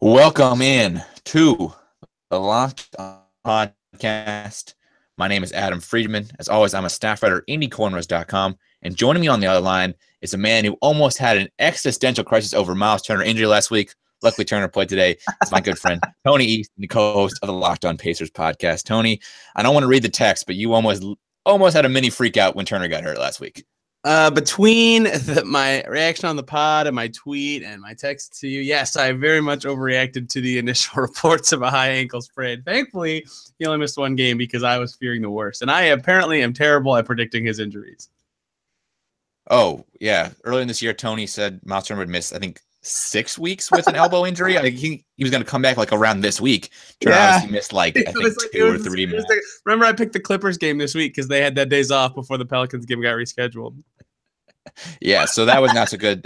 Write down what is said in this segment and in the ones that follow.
Welcome in to the Locked On Podcast. My name is Adam Friedman. As always, I'm a staff writer at IndyCornrows.com. And joining me on the other line is a man who almost had an existential crisis over Miles Turner injury last week. Luckily, Turner played today. It's my good friend, Tony East, the co-host of the Locked On Pacers podcast. Tony, I don't want to read the text, but you almost had a mini freak out when Turner got hurt last week. Between my reaction on the pod and my tweet and my text to you, yes, I very much overreacted to the initial reports of a high ankle sprain. Thankfully, he only missed one game because I was fearing the worst. And I apparently am terrible at predicting his injuries. Oh, yeah. Earlier in this year, Tony said Miles Turner would miss, I think, 6 weeks with an elbow injury. I think he was going to come back like around this week. Turner obviously missed I think 2 or 3 more. Remember, I picked the Clippers game this week because they had that days off before the Pelicans game got rescheduled. Yeah, so that was not so good.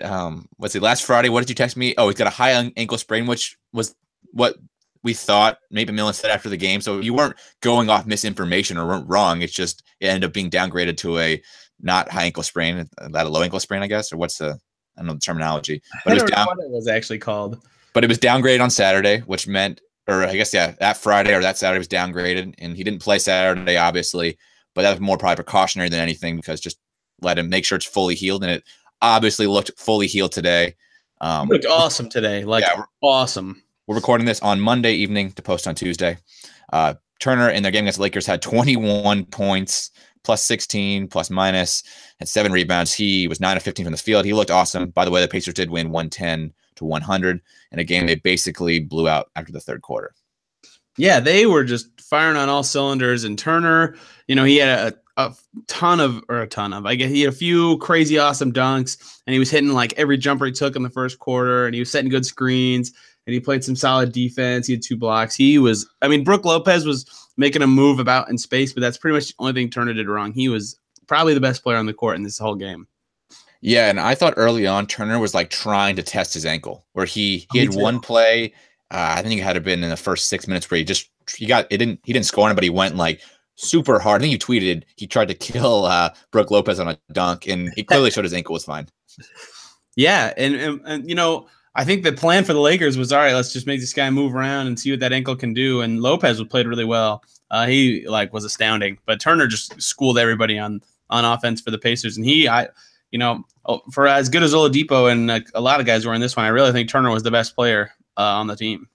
Let's see, last Friday, what did you text me? Oh, he's got a high ankle sprain, which was what we thought maybe Millen said after the game. So you weren't going off misinformation or weren't wrong. It's just it ended up being downgraded to a not high ankle sprain, that a low ankle sprain, I guess, or what's the I don't know the terminology. But I don't know what it was actually called. But it was downgraded on Saturday, which meant, or I guess, yeah, that Friday or that Saturday was downgraded, and he didn't play Saturday, obviously. But that was more probably precautionary than anything because just let him make sure it's fully healed, and it obviously looked fully healed today. It looked awesome today, awesome. We're recording this on Monday evening to post on Tuesday. Turner in their game against the Lakers had 21 points, plus 16, plus minus, had 7 rebounds. He was 9 of 15 from the field. He looked awesome. By the way, the Pacers did win 110-100 in a game they basically blew out after the third quarter. Yeah, they were just firing on all cylinders, and Turner, he had a ton of, I guess he had a few crazy awesome dunks, and he was hitting like every jumper he took in the first quarter, and he was setting good screens, and he played some solid defense. He had 2 blocks. Brook Lopez was making a move about in space, but that's pretty much the only thing Turner did wrong. He was probably the best player on the court in this whole game. Yeah, and I thought early on Turner was like trying to test his ankle, where he had one play. I think it had been in the first 6 minutes where he didn't score on it, but he went like super hard. I think you tweeted he tried to kill Brook Lopez on a dunk, and he clearly showed his ankle was fine. Yeah, and I think the plan for the Lakers was, all right, let's just make this guy move around and see what that ankle can do. And Lopez played really well. He was astounding, but Turner just schooled everybody on offense for the Pacers. And for as good as Oladipo and a lot of guys were in this one, I really think Turner was the best player on the team.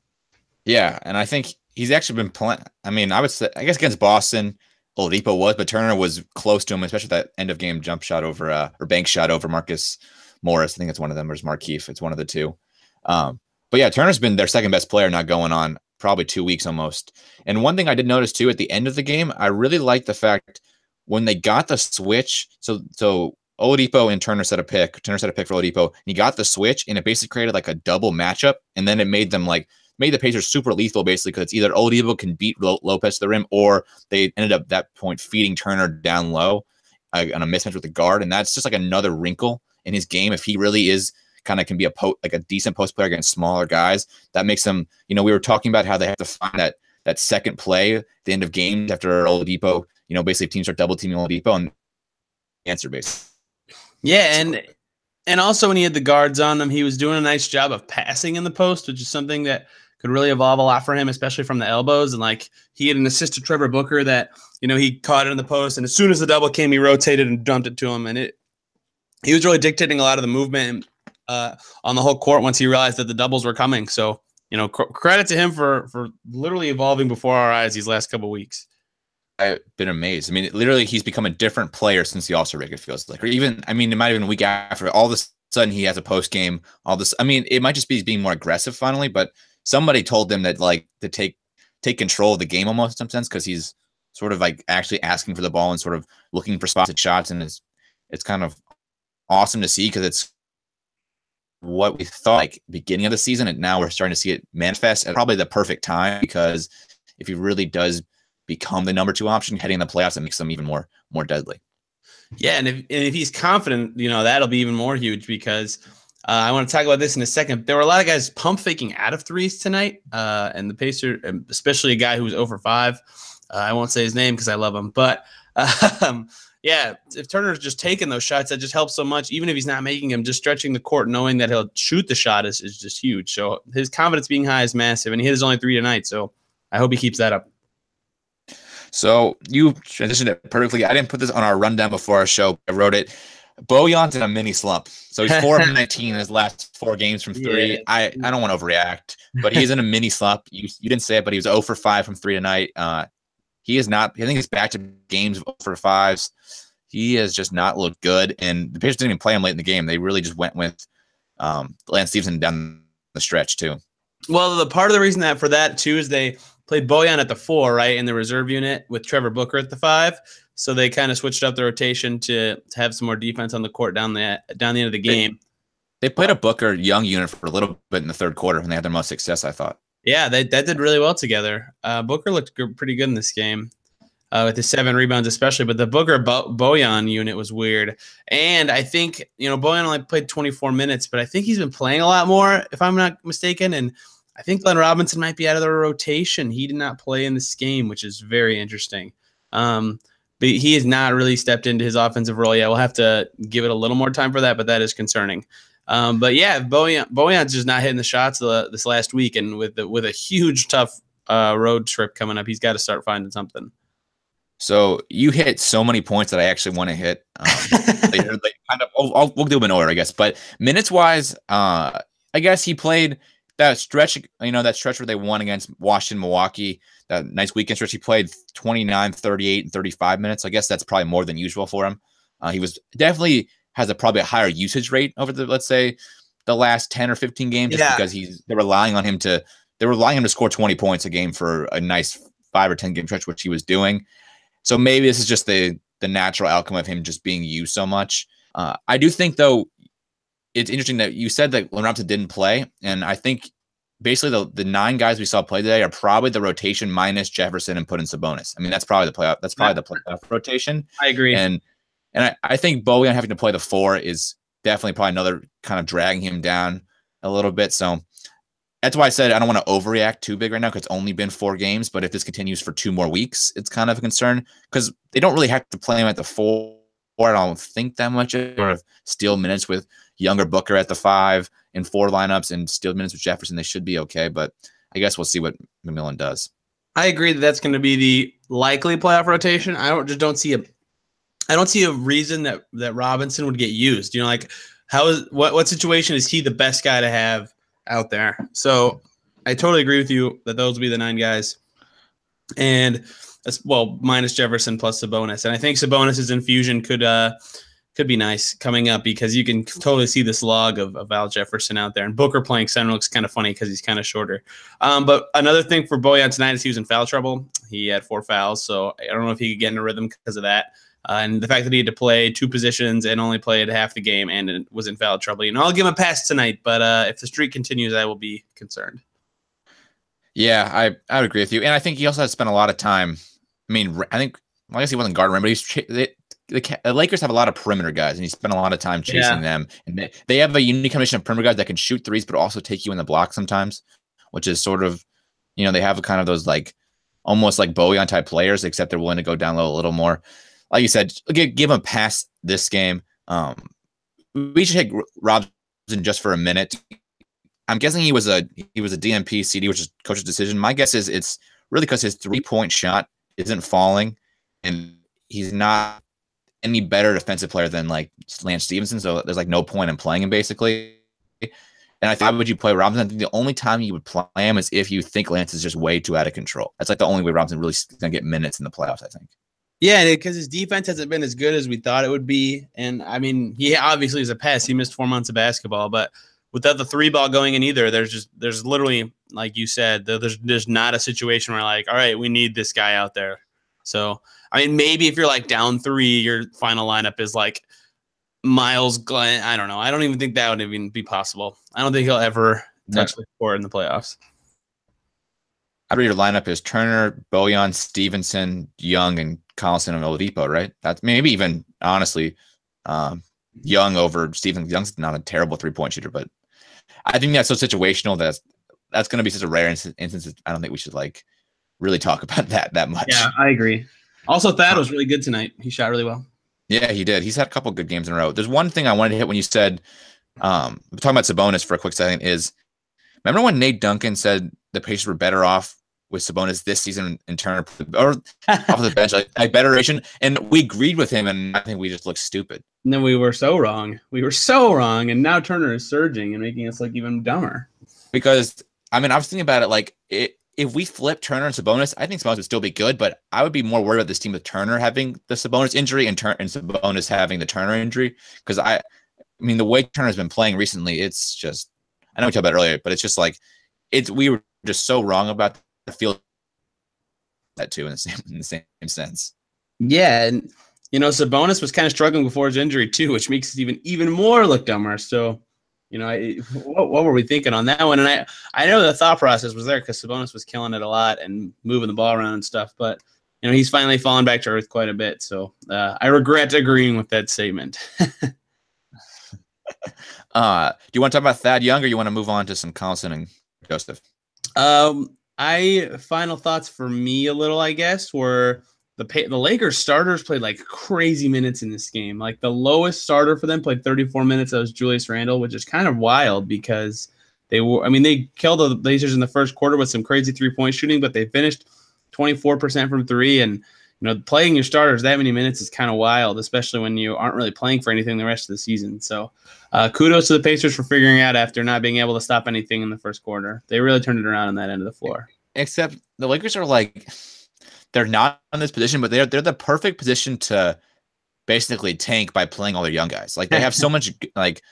Yeah, and I think he's actually been playing. I would say, I guess against Boston, Oladipo was, but Turner was close to him, especially that end of game jump shot over or bank shot over Marcus Morris. I think it's one of them, or it's Markieff. It's one of the two. But yeah, Turner's been their second best player now going on probably 2 weeks almost. And one thing I did notice too at the end of the game, I really liked the fact when they got the switch. So Oladipo and Turner set a pick. Turner set a pick for Oladipo. And he got the switch, and it basically created like a double matchup. And then it made the Pacers super lethal basically because it's either Oladipo can beat Lopez to the rim, or they ended up at that point feeding Turner down low on a mismatch with the guard. And that's just like another wrinkle in his game. If he really is kind of can be a decent post player against smaller guys, that makes them, we were talking about how they have to find that second play at the end of games after Oladipo, basically teams start double teaming Oladipo, and answer base. Yeah. And also when he had the guards on him, he was doing a nice job of passing in the post, which is something that could really evolve a lot for him, especially from the elbows. And he had an assist to Trevor Booker that, he caught it in the post, and as soon as the double came, he rotated and dumped it to him. And he was really dictating a lot of the movement on the whole court once he realized that the doubles were coming. So, credit to him for literally evolving before our eyes these last couple of weeks. I've been amazed. Literally, he's become a different player since the All-Star break, it feels like. Or even, it might have been a week after. All of a sudden, he has a post game. It might just be being more aggressive finally, but somebody told him that to take control of the game almost in some sense, because he's sort of actually asking for the ball and sort of looking for spots at shots, and it's kind of awesome to see because it's what we thought beginning of the season, and now we're starting to see it manifest at probably the perfect time, because if he really does become the number 2 option heading in the playoffs, it makes them even more deadly. Yeah, and if he's confident, that'll be even more huge, because I want to talk about this in a second. There were a lot of guys pump faking out of threes tonight, and the Pacers, especially a guy who was 0 for 5. I won't say his name because I love him, but Yeah, if Turner's just taking those shots, that just helps so much. Even if he's not making them, just stretching the court, knowing that he'll shoot the shot is just huge. So his confidence being high is massive, and he hit his only 3 tonight. So I hope he keeps that up. So you transitioned it perfectly. I didn't put this on our rundown before our show. I wrote it. Bojan's in a mini slump. So he's 4 of 19 in his last 4 games from 3. Yeah. I don't want to overreact, but he's in a mini slump. You didn't say it, but he was 0 for 5 from 3 tonight. He is not. I think he's back to games of 0 for 5s. He has just not looked good, and the Pacers didn't even play him late in the game. They really just went with Lance Stephenson down the stretch too. Well, the part of the reason that for that too is they played Bojan at the 4, right, in the reserve unit with Trevor Booker at the 5. So they kind of switched up the rotation to have some more defense on the court down the end of the game. They played a Booker young unit for a little bit in the third quarter when they had their most success, I thought. Yeah, that did really well together. Booker looked pretty good in this game with his 7 rebounds especially, but the Booker Bojan unit was weird. And I think, Bojan only played 24 minutes, but I think he's been playing a lot more, if I'm not mistaken. And I think Glenn Robinson might be out of the rotation. He did not play in this game, which is very interesting. But he has not really stepped into his offensive role yet. We'll have to give it a little more time for that, but that is concerning. But yeah, Bojan's just not hitting the shots this last week, and with a huge tough road trip coming up, he's got to start finding something. So you hit so many points that I actually want to hit. We'll do them in order, I guess. But minutes wise, I guess he played that stretch. That stretch where they won against Washington, Milwaukee. That nice weekend stretch. He played 29, 38, and 35 minutes. I guess that's probably more than usual for him. He was definitely has probably a higher usage rate over let's say the last 10 or 15 games, just because they're relying on him to score 20 points a game for a nice 5 or 10 game stretch, which he was doing. So maybe this is just the natural outcome of him just being used so much. I do think though it's interesting that you said that Glenn Robinson didn't play, and I think basically the 9 guys we saw play today are probably the rotation minus Jefferson and put in Sabonis. I mean, that's probably the playoff. That's probably the playoff rotation. I agree. And I think Bojan having to play the 4 is definitely probably another kind of dragging him down a little bit. So that's why I said I don't want to overreact too big right now, because it's only been 4 games. But if this continues for 2 more weeks, it's kind of a concern, because they don't really have to play him at the 4. I don't think that much, or steal minutes with younger Booker at the 5 in 4 lineups and steal minutes with Jefferson. They should be okay, but I guess we'll see what McMillan does. I agree that that's going to be the likely playoff rotation. I don't see a reason that Robinson would get used. What situation is he the best guy to have out there? So I totally agree with you that those will be the 9 guys, and minus Jefferson plus Sabonis. And I think Sabonis's infusion could be nice coming up, because you can totally see this log of Al Jefferson out there, and Booker playing center looks kind of funny because he's kind of shorter. But another thing for Bojan tonight is he was in foul trouble. He had 4 fouls, so I don't know if he could get in a rhythm because of that. And the fact that he had to play 2 positions and only played half the game and was in foul trouble. I'll give him a pass tonight, but if the streak continues, I will be concerned. Yeah, I would agree with you. And I think he also has spent a lot of time. I guess he wasn't guarding, but the Lakers have a lot of perimeter guys, and he spent a lot of time chasing them. And they have a unique combination of perimeter guys that can shoot threes, but also take you in the block sometimes, which is sort of, they have a kind of those almost like Bojan type players, except they're willing to go down low a little more. Like you said, give him a pass this game. We should take Robinson just for a minute. I'm guessing he was a DNP CD, which is coach's decision. My guess is it's really because his 3-point shot isn't falling, and he's not any better defensive player than Lance Stephenson. So there's no point in playing him basically. And I think, why would you play Robinson? I think the only time you would play him is if you think Lance is just way too out of control. That's the only way Robinson really is going to get minutes in the playoffs, I think. Yeah, because his defense hasn't been as good as we thought it would be. And, he obviously is a pest. He missed 4 months of basketball. But without the 3-ball going in either, there's literally, like you said, there's not a situation where all right, we need this guy out there. So, maybe if you're down 3, your final lineup is Miles, Glenn. I don't know. I don't even think that would even be possible. I don't think he'll ever touch the court in the playoffs. I read your lineup is Turner, Bojan, Stevenson, Young, and Collison and Oladipo, right? That's maybe even, honestly, Young over Stevenson. Young's not a terrible 3-point shooter, but I think that's so situational that's going to be such a rare instance. I don't think we should really talk about that much. Yeah, I agree. Also, Thad was really good tonight. He shot really well. Yeah, he did. He's had a couple good games in a row. There's one thing I wanted to hit when you said, talking about Sabonis for a quick second, is remember when Nate Duncan said the Pacers were better off with Sabonis this season in Turner or off the bench, like better ration, and we agreed with him, and I think we just looked stupid. And then we were so wrong. We were so wrong, and now Turner is surging and making us look even dumber. Because I mean, I was thinking about it like if we flip Turner and Sabonis, I think Sabonis would still be good, but I would be more worried about this team with Turner having the Sabonis injury and Sabonis having the Turner injury. Because I mean, the way Turner's been playing recently, it's just, I know we talked about it earlier, but it's just like we were just so wrong about the field that too in the same sense. Yeah, and Sabonis was kind of struggling before his injury too, which makes it even more look dumber. So. What were we thinking on that one? And I know the thought process was there because Sabonis was killing it a lot and moving the ball around and stuff. But, he's finally fallen back to earth quite a bit. So I regret agreeing with that statement. Do you want to talk about Thad Young or you want to move on to some Collison and Joseph? Final thoughts for me a little, I guess, were the Lakers starters played like crazy minutes in this game. Like the lowest starter for them played 34 minutes. That was Julius Randle, which is kind of wild because they killed the Blazers in the first quarter with some crazy 3-point shooting, but they finished 24% from three. And, playing your starters that many minutes is kind of wild, especially when you aren't really playing for anything the rest of the season. So kudos to the Pacers for figuring out after not being able to stop anything in the first quarter. They really turned it around on that end of the floor. Except the Lakers are like, they're not in this position, but they're the perfect position to basically tank by playing all their young guys. Like they have so much I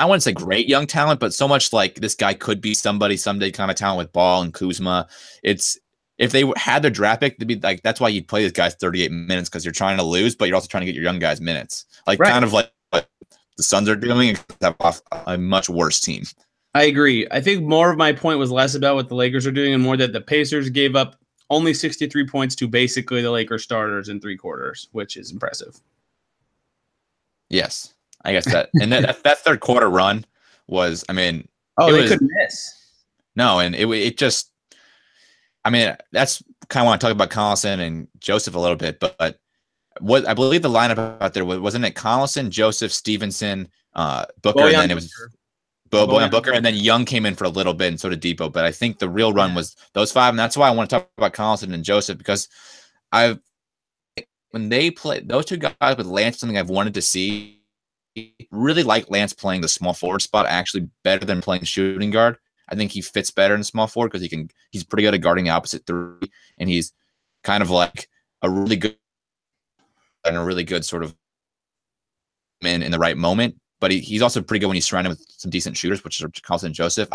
wouldn't say great young talent, but so much like this guy could be somebody someday kind of talent with Ball and Kuzma. It's if they had their draft pick, to be like that's why you'd play these guys 38 minutes because you're trying to lose, but you're also trying to get your young guys minutes. Like kind of like what the Suns are doing, except off a much worse team. I agree. I think more of my point was less about what the Lakers are doing and more that the Pacers gave up only 63 points to basically the Lakers starters in 3 quarters, which is impressive. Yes, I guess that. And that third quarter run was, I mean, they couldn't miss. No, and it just, I mean, that's kind of want to talk about Collison and Joseph a little bit, but what I believe the lineup out there wasn't it Collison, Joseph, Stevenson, Booker, and then it was Bojan Booker, and then Young came in for a little bit, and so did Depot. But I think the real run was those 5, and that's why I want to talk about Collison and Joseph because when they play those 2 guys with Lance, something I've wanted to see. Really like Lance playing the small forward spot actually better than playing shooting guard. I think he fits better in small forward because he's pretty good at guarding the opposite 3, and he's kind of like a really good sort of man in the right moment. But he's also pretty good when he's surrounded with some decent shooters, which are Collison and Joseph.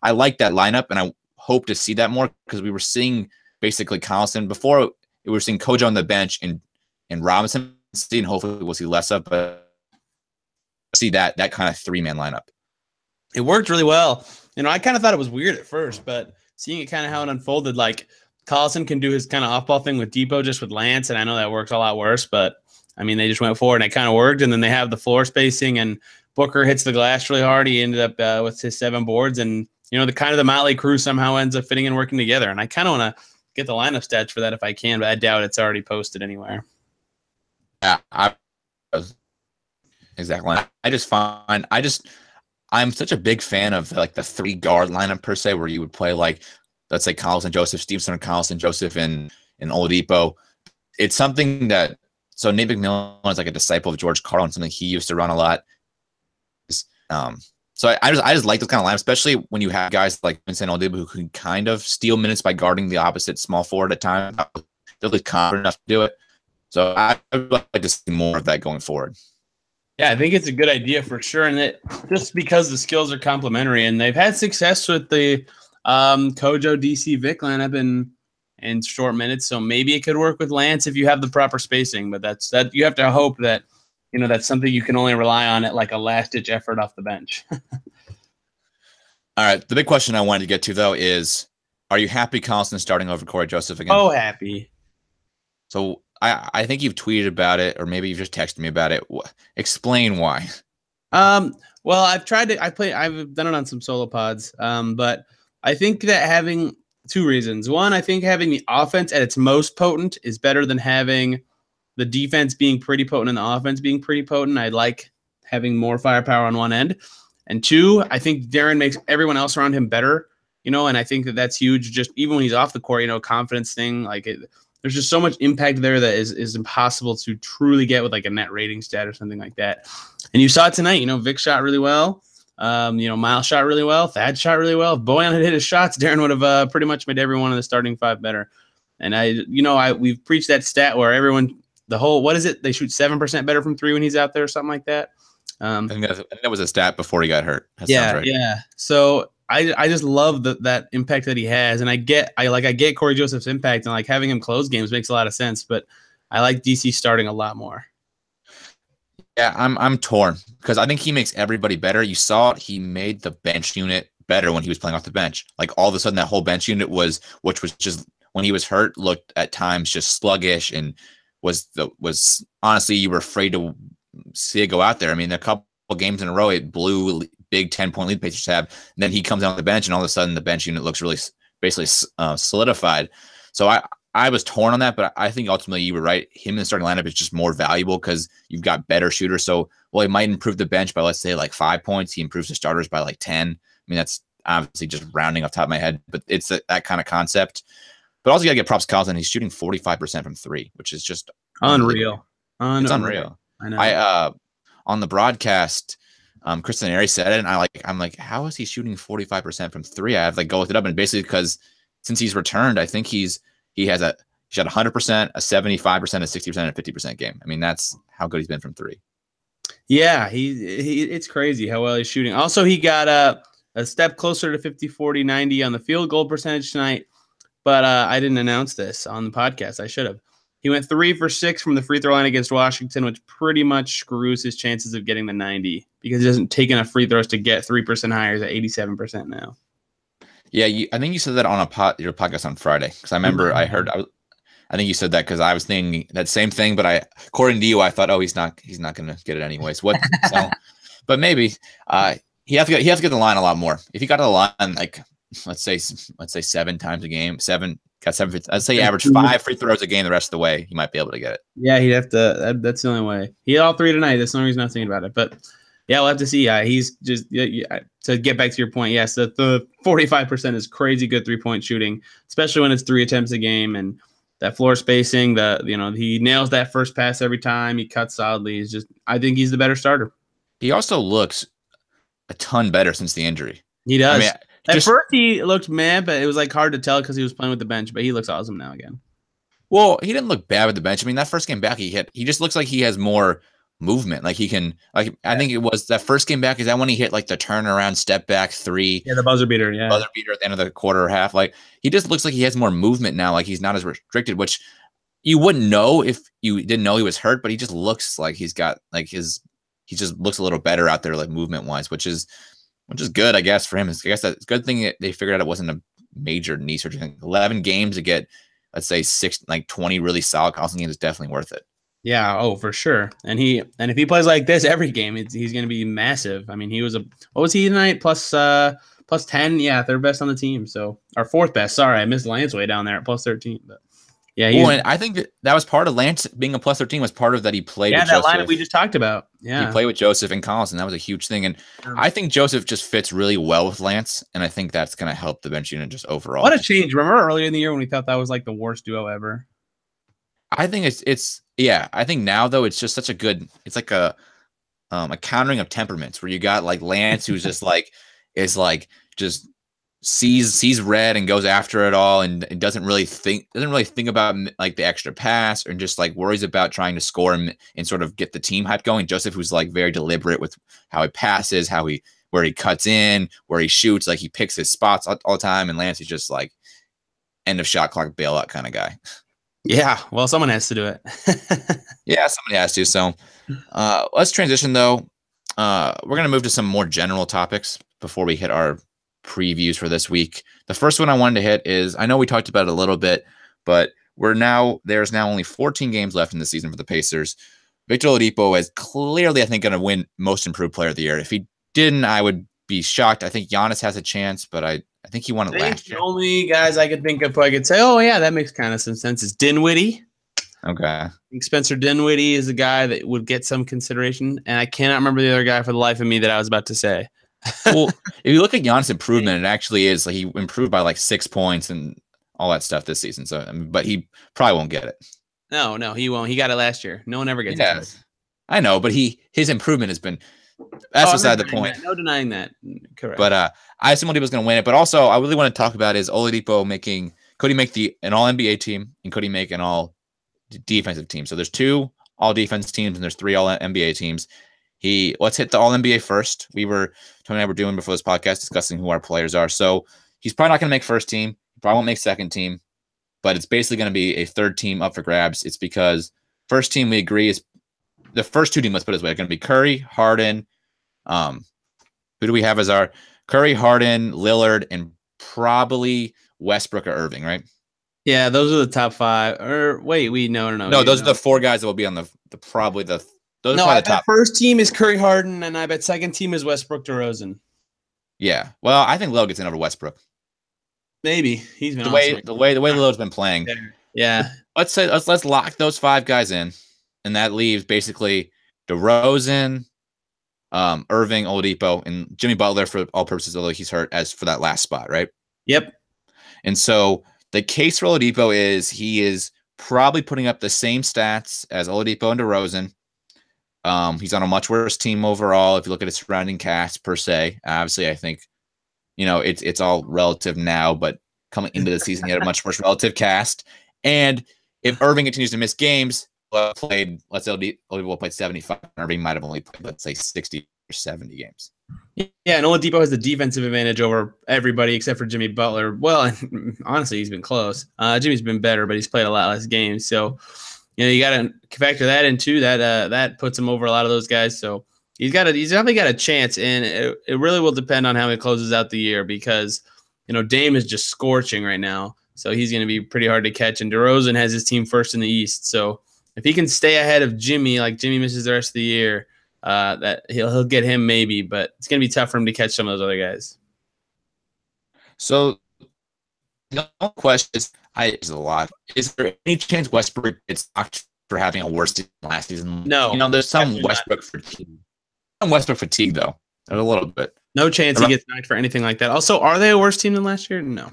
I like that lineup, and I hope to see that more because we were seeing basically Collison before. We were seeing Kojo on the bench and Robinson, and hopefully we'll see less of, but see that kind of 3-man lineup. It worked really well. I kind of thought it was weird at first, but seeing it kind of how it unfolded, like Collison can do his kind of off-ball thing with Depot just with Lance, and I know that works a lot worse, but I mean, they just went forward and it kind of worked. And then they have the floor spacing and Booker hits the glass really hard. He ended up with his 7 boards and, the Motley crew somehow ends up fitting and working together. And I kind of want to get the lineup stats for that if I can, but I doubt it's already posted anywhere. Yeah, exactly. I'm such a big fan of like the 3 guard lineup per se, where you would play like, let's say Collison, Joseph, Stevenson, or Collison, Joseph, and Oladipo. It's something that, so Nate McMillan is like a disciple of George Karl and something he used to run a lot. So I just like this kind of lineup, especially when you have guys like Vincent Oladipo who can kind of steal minutes by guarding the opposite small forward at times. They're really confident enough to do it. So I would like to see more of that going forward. Yeah, I think it's a good idea for sure. And that just because the skills are complementary and they've had success with the Kojo DC Vic lineup in short minutes. So maybe it could work with Lance if you have the proper spacing, but that's you have to hope that, that's something you can only rely on at like a last ditch effort off the bench. All right. The big question I wanted to get to though is, are you happy Collison starting over Corey Joseph again? Oh, happy. So I think you've tweeted about it, or maybe you've just texted me about it. Explain why. Well, I've done it on some solo pods. But I think that having Two reasons. One, I think having the offense at its most potent is better than having the defense being pretty potent and the offense being pretty potent. I like having more firepower on one end. And two, I think De'Aaron makes everyone else around him better, and I think that's huge. Just even when he's off the court, confidence thing, there's just so much impact there that is impossible to truly get with like a net rating stat or something like that. And you saw it tonight, Vic shot really well. Miles shot really well. Thad shot really well. If Bojan had hit his shots, De'Aaron would have pretty much made every one of the starting five better. And we've preached that stat where everyone, what is it? They shoot 7% better from three when he's out there or something like that. I think that was a stat before he got hurt. That yeah, sounds right. Yeah. So I just love that impact that he has, and I get Corey Joseph's impact, and like having him close games makes a lot of sense. But I like DC starting a lot more. Yeah, I'm torn because I think he makes everybody better. You saw it; he made the bench unit better when he was playing off the bench. Like all of a sudden, that whole bench unit which was just when he was hurt, looked at times just sluggish and was honestly you were afraid to see it go out there. I mean, a couple games in a row, it blew big 10-point lead Pacers have. And then he comes on the bench, and all of a sudden the bench unit looks really basically solidified. So I was torn on that, but I think ultimately you were right. Him in the starting lineup is just more valuable because you've got better shooters. So, he might improve the bench by, let's say, like 5 points. He improves the starters by like 10. I mean, that's obviously just rounding off the top of my head, but it's that kind of concept. But also, you got to get props to Collison. He's shooting 45% from three, which is just unreal. It's unreal. I know. On the broadcast, Kristen Airy said it, and I'm like, how is he shooting 45% from three? I have to go look it up, and basically because since he's returned, I think he shot 100%, a 75%, a 60%, and a 50% game. I mean, that's how good he's been from three. Yeah, it's crazy how well he's shooting. Also, he got a step closer to 50, 40, 90 on the field goal percentage tonight, but I didn't announce this on the podcast. I should have. He went 3 for 6 from the free throw line against Washington, which pretty much screws his chances of getting the 90 because he doesn't take enough free throws to get 3% higher. He's at 87% now. Yeah, I think you said that on your podcast on Friday because I remember I think you said that because I was thinking that same thing, but according to you, I thought, he's not going to get it anyways. But maybe he has to get the line a lot more. If he got to the line like let's say 7 times a game, got 7. I'd say average 5 free throws a game the rest of the way. He might be able to get it. Yeah, he'd have to. That's the only way. He had all 3 tonight. That's the only reason I'm thinking about it. But yeah, we'll have to see. He's just to get back to your point. Yes, the 45% is crazy good 3-point shooting, especially when it's 3 attempts a game and that floor spacing. He nails that first pass every time. He cuts solidly. I think he's the better starter. He also looks a ton better since the injury. He does. I mean, at first, he looked mad, but it was like hard to tell because he was playing with the bench. But he looks awesome now again. Well, he didn't look bad with the bench. I mean, that first game back, he just looks like he has more movement. Like he can, I think it was that first game back. Is that when he hit like the turnaround step back 3? Yeah, the buzzer beater. Yeah, buzzer beater at the end of the quarter or half. Like he just looks like he has more movement now. Like he's not as restricted, which you wouldn't know if you didn't know he was hurt. But he just looks like he just looks a little better out there, like movement wise, which is good, I guess, for him. I guess that's a good thing that they figured out it wasn't a major knee surgery. 11 games to get, let's say 20 really solid Collison games is definitely worth it. Yeah, for sure. And if he plays like this every game, he's going to be massive. I mean, what was he tonight? Plus 10. Yeah, 3rd best on the team. So our 4th best. Sorry, I missed Lance way down there at plus 13. But yeah, and I think that was part of Lance being a plus 13 was part of that he played with that Joseph. lineup we just talked about. Yeah. He played with Joseph and Collison. That was a huge thing. And I think Joseph just fits really well with Lance. And I think that's going to help the bench unit just overall. What a change. Remember earlier in the year when we thought that was like the worst duo ever? I think I think now though, it's just such a good, it's like a countering of temperaments where you got like Lance, who's just just sees red and goes after it all and doesn't really think about like the extra pass or just like worries about trying to score and sort of get the team hype going. Joseph, who's like very deliberate with how he passes, where he cuts in, where he shoots, like he picks his spots all the time. And Lance is just like end of shot clock bailout kind of guy. Yeah, well, someone has to do it. Yeah, somebody has to. So let's transition though. We're gonna move to some more general topics before we hit our previews for this week. The first one I wanted to hit is, I know we talked about it a little bit, but there's now only 14 games left in the season for the Pacers. Victor Oladipo is clearly, I think, going to win Most Improved Player of the Year. If he didn't, I would be shocked. I think Giannis has a chance, but I think he won it last year. The only guys I could think of who I could say, oh yeah, that makes kind of some sense is Dinwiddie. Okay. I think Spencer Dinwiddie is a guy that would get some consideration, and I cannot remember the other guy for the life of me that I was about to say. Well, if you look at Giannis' improvement, it actually is like he improved by like 6 points and all that stuff this season. So, but he probably won't get it. No, he won't. He got it last year. No one ever gets it. I know, but his improvement has been. That's beside the point. No denying that. Correct. But I assume Oladipo's going to win it. But also, I really want to talk about is Oladipo could he make an All NBA team and could he make an All Defensive team? So there's 2 All Defense teams and there's 3 All NBA teams. Let's hit the All NBA first. Tony and I were doing before this podcast discussing who our players are. So he's probably not going to make first team. He probably won't make second team. But it's basically going to be a third team up for grabs. It's because first team we agree is the first 2 teams. Let's put it this way: are going to be Curry, Harden. Who do we have as our Curry, Harden, Lillard, and probably Westbrook or Irving, right? Yeah, those are the top 5. Or wait, no. No, those are the 4 guys that will be on the probably the. Those are the top. First team is Curry, Harden, and I bet second team is Westbrook, DeRozan. Yeah, well, I think Lillard gets in over Westbrook. Maybe he's been the way Lillard's been playing. Yeah, let's lock those 5 guys in, and that leaves basically DeRozan, Irving, Oladipo, and Jimmy Butler for all purposes, although he's hurt, as for that last spot, right? Yep. And so the case for Oladipo is he is probably putting up the same stats as Oladipo and DeRozan. He's on a much worse team overall if you look at his surrounding cast per se. Obviously, I think it's all relative now, but coming into the season, he had a much worse relative cast. And if Irving continues to miss games, let's say Oladipo played 75, and Irving might have only played, let's say, 60 or 70 games. Yeah, and Oladipo has the defensive advantage over everybody except for Jimmy Butler. Well, honestly, he's been close. Jimmy's been better, but he's played a lot less games. So, you got to factor that in too. That puts him over a lot of those guys. So he's definitely got a chance, and it really will depend on how he closes out the year because Dame is just scorching right now. So he's going to be pretty hard to catch. And DeRozan has his team first in the East. So if he can stay ahead of Jimmy, like Jimmy misses the rest of the year, that he'll get him maybe, but it's going to be tough for him to catch some of those other guys. So the question is, there's a lot. Is there any chance Westbrook gets knocked for having a worse season last season? No. There's some Westbrook fatigue. Some Westbrook fatigue, though. A little bit. No chance he gets knocked for anything like that. Also, are they a worse team than last year? No.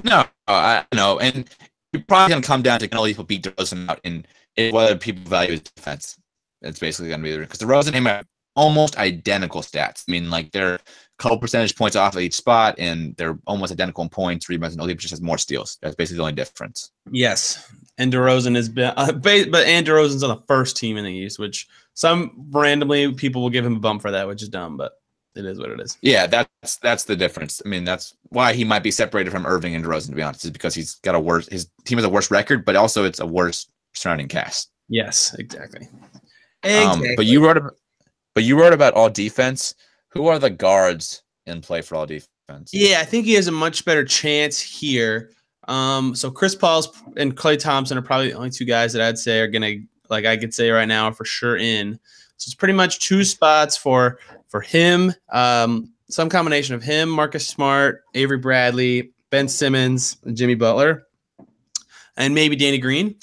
No, I know. And you're probably going to come down to can Oladipo beat DeRozan out and whether people value his defense. It's basically going to be there. Because DeRozan and him have almost identical stats. I mean, like, they're a couple percentage points off of each spot, and they're almost identical in points, rebounds, and Oladipo just has more steals. That's basically the only difference. Yes. And DeRozan has been DeRozan's on the first team in the East, which some randomly people will give him a bump for that, which is dumb, but it is what it is. Yeah, that's the difference. I mean, that's why he might be separated from Irving and DeRozan, to be honest, is because his team has a worse record, but also it's a worse surrounding cast. Yes, exactly. But you wrote about all defense. Who are the guards in play for all defense? Yeah, I think he has a much better chance here. So Chris Paul and Klay Thompson are probably the only 2 guys that I'd say are gonna, like I could say right now, are for sure in. So it's pretty much 2 spots for him. Some combination of him, Marcus Smart, Avery Bradley, Ben Simmons, and Jimmy Butler, and maybe Danny Green.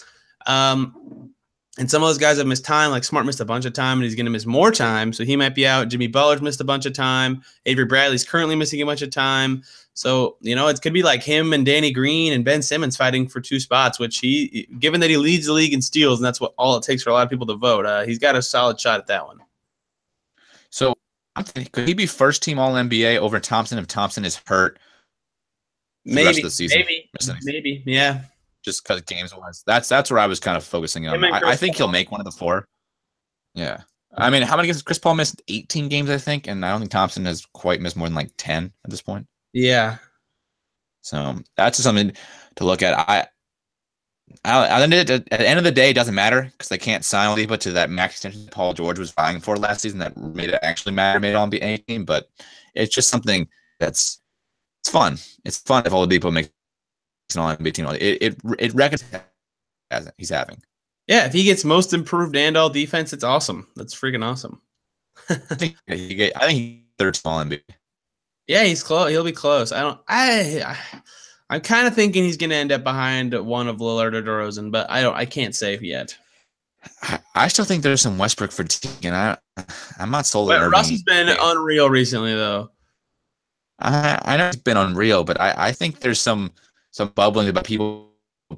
And some of those guys have missed time, like Smart missed a bunch of time, and he's going to miss more time, so he might be out. Jimmy Butler's missed a bunch of time. Avery Bradley's currently missing a bunch of time. So, it could be like him and Danny Green and Ben Simmons fighting for 2 spots, which given that he leads the league in steals, and that's what all it takes for a lot of people to vote, he's got a solid shot at that one. So, I'm thinking, could he be first team All NBA over Thompson if Thompson is hurt maybe, the rest of the season? Maybe, yeah. Just because games wise, that's where I was kind of focusing on. I think he'll make one of the 4. Yeah, I mean, how many games? Chris Paul missed 18 games, I think, and I don't think Thompson has quite missed more than like 10 at this point. Yeah. So that's just something to look at. At the end of the day, it doesn't matter because they can't sign Oladipo to that max extension Paul George was vying for last season. That made it actually matter, made it on the team, but it's just something it's fun. It's fun if Oladipo makes an All-NBA team. It records he's having. Yeah, if he gets most improved and all defense, it's awesome. That's freaking awesome. I think he's third small MVP. Yeah, he's close. He'll be close. I'm kind of thinking he's going to end up behind one of Lillard or DeRozan, but I can't say yet. I still think there's some Westbrook fatigue, and I'm not sold on Irving. Russ has been unreal recently, though. I know it's been unreal, but I think there's some bubbling about people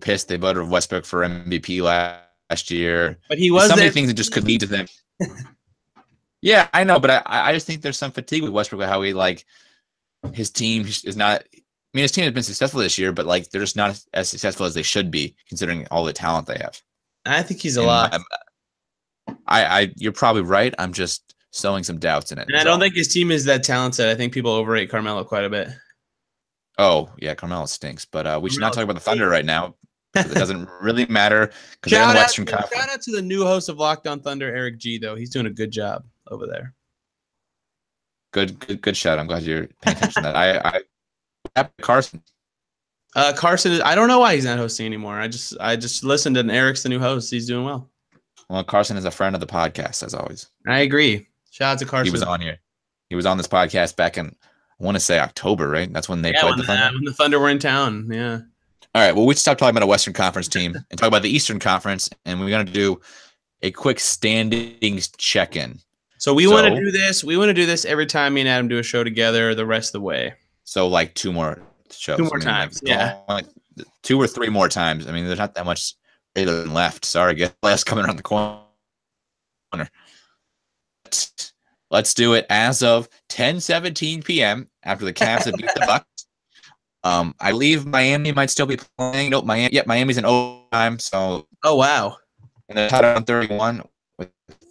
pissed they voted Westbrook for MVP last year. But he was so many things that just could lead to them. Yeah, I know, but I just think there's some fatigue with Westbrook, how he his team is not. I mean, his team has been successful this year, but they're just not as successful as they should be, considering all the talent they have. I think he's a lot. You're probably right. I'm just sowing some doubts in it. And I don't think his team is that talented. I think people overrate Carmelo quite a bit. Oh, yeah, Carmelo stinks. But we should not talk about the Thunder right now. It doesn't really matter because they're in the Western Conference. Shout out to the new host of Locked On Thunder, Eric G, though. He's doing a good job over there. Good shout. I'm glad you're paying attention to that. Carson. Carson, I don't know why he's not hosting anymore. I just listened, and Eric's the new host. He's doing well. Well, Carson is a friend of the podcast, as always. I agree. Shout out to Carson. He was on here. He was on this podcast back in, I want to say October, right? That's when they played the Thunder. When the Thunder were in town, yeah. All right, well, we stop talking about a Western Conference team and talk about the Eastern Conference, and we're going to do a quick standings check-in. So we want to do this. We want to do this every time me and Adam do a show together the rest of the way. So 2 more shows. 2 more times, yeah. 2 or 3 more times. I mean, there's not that much left. Sorry, get last coming around the corner. Let's do it as of 10:17 p.m. after the Cavs have beat the Bucks. I believe Miami might still be playing. Nope, Miami's in overtime. So, oh wow, and they're tied on 31 with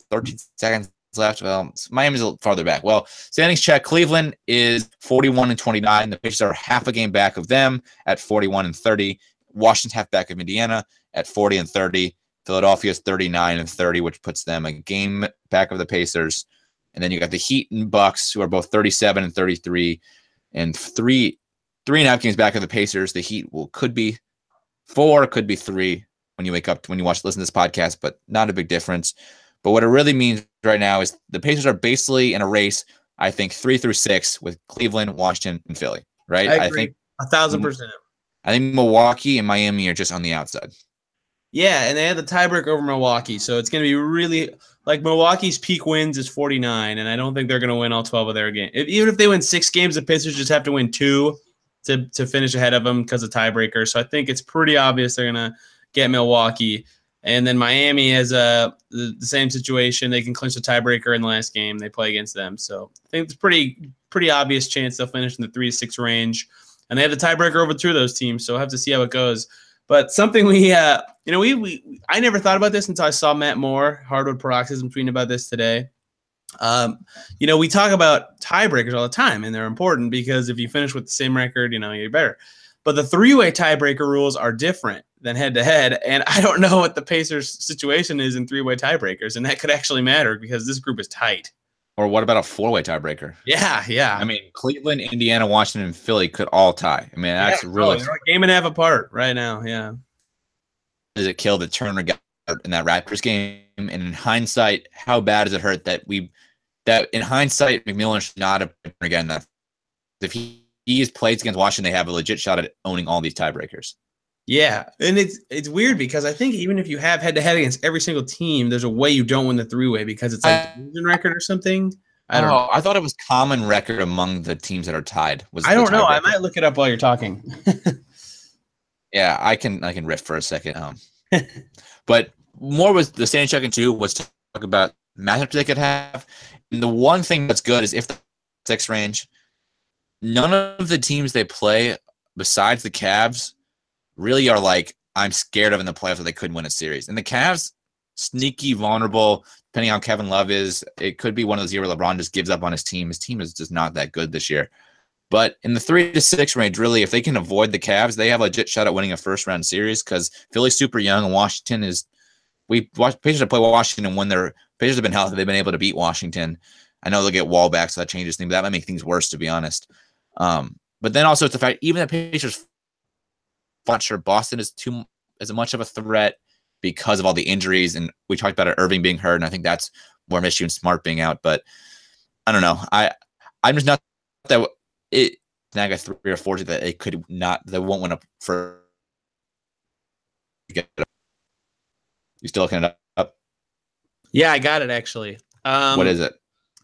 13 seconds left. Well, Miami's a little farther back. Well, standings check. Cleveland is 41-29. The Pacers are half a game back of them at 41-30. Washington's half back of Indiana at 40-30. Philadelphia is 39-30, which puts them a game back of the Pacers. And then you got the Heat and Bucks, who are both 37-33, and 3.5 games back of the Pacers. The Heat could be 4, could be 3 when you wake up, when you listen to this podcast, but not a big difference. But what it really means right now is the Pacers are basically in a race, I think, 3 through 6 with Cleveland, Washington, and Philly, right? I think 1,000%. I think Milwaukee and Miami are just on the outside. Yeah, and they had the tiebreaker over Milwaukee, so it's going to be really Milwaukee's peak wins is 49, and I don't think they're going to win all 12 of their games. Even if they win 6 games, the Pacers just have to win 2 to finish ahead of them because of tiebreaker. So I think it's pretty obvious they're going to get Milwaukee. And then Miami has the same situation. They can clinch the tiebreaker in the last game they play against them. So I think it's pretty obvious chance they'll finish in the 3-6 range. And they have the tiebreaker over 2 of those teams, so we'll have to see how it goes. But something I never thought about this until I saw Matt Moore, Hardwood Paroxysm, tweeting about this today. We talk about tiebreakers all the time, and they're important because if you finish with the same record, you're better. But the 3-way tiebreaker rules are different than head-to-head, and I don't know what the Pacers' situation is in 3-way tiebreakers, and that could actually matter because this group is tight. Or what about a 4-way tiebreaker? Yeah. I mean, Cleveland, Indiana, Washington, and Philly could all tie. I mean, that's really they're a game and a half apart right now. Yeah. Does it kill that Turner got in that Raptors game? And in hindsight, how bad does it hurt that in hindsight McMillan should not have played again? That if he has played against Washington, they have a legit shot at owning all these tiebreakers. Yeah, and it's weird because I think even if you have head-to-head against every single team, there's a way you don't win the 3-way because it's like division record or something. I don't know. I thought it was common record among the teams that are tied. I don't know. I might look it up while you're talking. Yeah, I can riff for a second. But more was the standing check-in too was to talk about matchups they could have. And the one thing that's good is if the 6 range, none of the teams they play besides the Cavs really are I'm scared of in the playoffs that they couldn't win a series. And the Cavs, sneaky, vulnerable, depending on how Kevin Love is. It could be one of those years where LeBron just gives up on his team. His team is just not that good this year. But in the 3 to 6 range, really, if they can avoid the Cavs, they have a legit shot at winning a first-round series because Philly's super young and Washington is – Pacers have played Washington when their Pacers have been healthy. They've been able to beat Washington. I know they'll get Wall back, so that changes things. But that might make things worse, to be honest. But then also it's the fact even the Pacers – not sure Boston is as much of a threat because of all the injuries, and we talked about Irving being hurt, and I think that's more Michigan Smart being out, but I don't know. I'm just not that it. Now I got 3 or 4 that it could not. They won't win up for. You still looking it up? Yeah, I got it actually. What is it?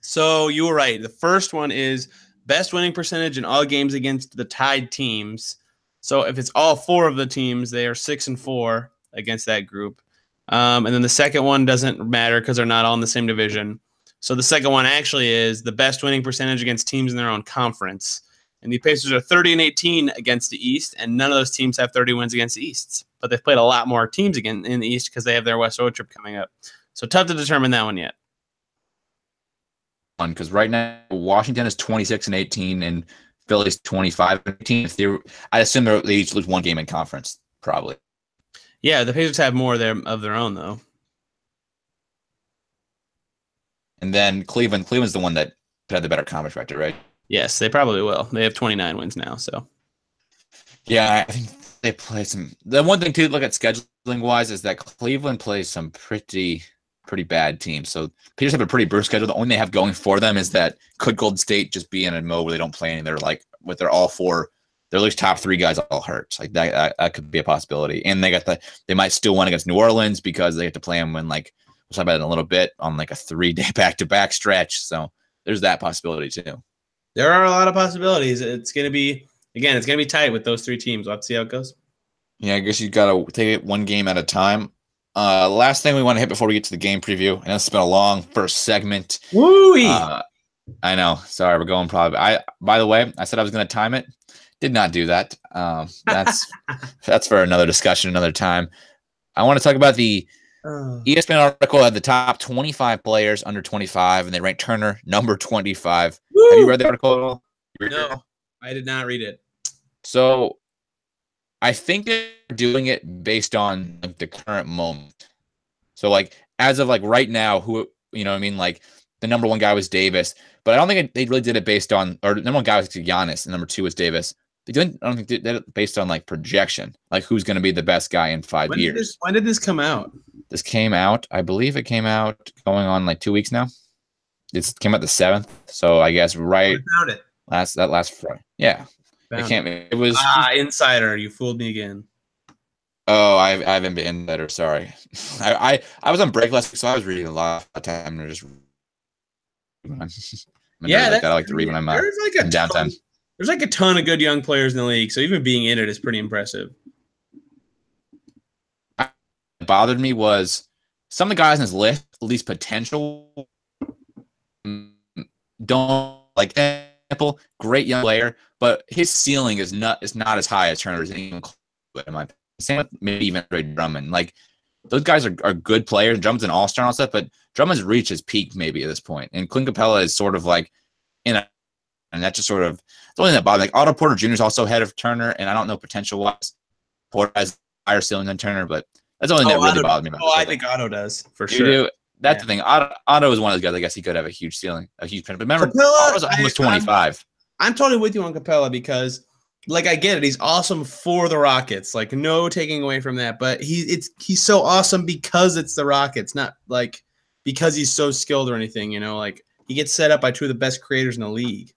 So you were right. The first one is best winning percentage in all games against the tied teams. So if it's all 4 of the teams, they are 6-4 against that group. And then the second one doesn't matter because they're not all in the same division. So the second one actually is the best winning percentage against teams in their own conference. And the Pacers are 30-18 against the East, and none of those teams have 30 wins against the East. But they've played a lot more teams again in the East because they have their West road trip coming up. So tough to determine that one yet. Because right now Washington is 26-18 and Philly's 25-18. I assume they each lose 1 game in conference, probably. Yeah, the Pacers have more of their own though. And then Cleveland's the one that had the better conference record, right? Yes, they probably will. They have 29 wins now, so. Yeah, I think they play some. The one thing to look at scheduling wise is that Cleveland plays some pretty bad teams. So Pacers have a pretty brutal schedule. The only thing they have going for them is that could Golden State just be in a mode where they don't play any? They're like with their all 4, their at least top 3 guys all hurt. Like that could be a possibility. And they might still win against New Orleans because they have to play them when we'll talk about it in a little bit on like a 3-day back-to-back stretch. So there's that possibility too. There are a lot of possibilities. It's going to be tight with those 3 teams. We'll have to see how it goes. Yeah, I guess you got to take it one game at a time. Last thing we want to hit before we get to the game preview, and it's been a long first segment. Woo-wee! I know. Sorry, we're going probably. By the way, I said I was going to time it. Did not do that. That's for another discussion, another time. I want to talk about the ESPN article had the top 25 players under 25, and they ranked Turner number 25. Woo! Have you read the article at all? No, I did not read it. So I think they're doing it based on the current moment. So as of right now, who you know what I mean? Like the number 1 guy was Davis, but I don't think they really did it based on, or the number 1 guy was Giannis, and number 2 was Davis. I don't think they did it based on projection, like who's going to be the best guy in 5 years. When did this come out? This came out, I believe it came out going on 2 weeks now. It came out the 7th, so I guess right. I found it. Last Friday. Yeah. It was insider. You fooled me again. Oh, I haven't been better. Sorry. I was on break last week, so I was reading a lot of time and just. I like to read when I'm in downtime. There's a ton of good young players in the league, so even being in it is pretty impressive. What bothered me was some of the guys in his list, at least potential, don't example, great young player, but his ceiling is not as high as Turner's. Even in my same with maybe even Andre Drummond. Those guys are good players. Drummond's an all-star and all stuff, but Drummond's reached his peak maybe at this point. And Clint Capella is sort of and that just sort of the only thing that bothers me. Otto Porter Jr. is also ahead of Turner, and I don't know potential-wise. Porter has higher ceiling than Turner, but that's the only thing that really bothered me about. I think Otto does for you sure. Do? That's the thing. Otto is one of those guys. I guess he could have a huge ceiling, a huge potential. But remember, Otto's almost 25. I'm totally with you on Capella because, I get it. He's awesome for the Rockets. No taking away from that. But he's so awesome because it's the Rockets, not because he's so skilled or anything. He gets set up by 2 of the best creators in the league.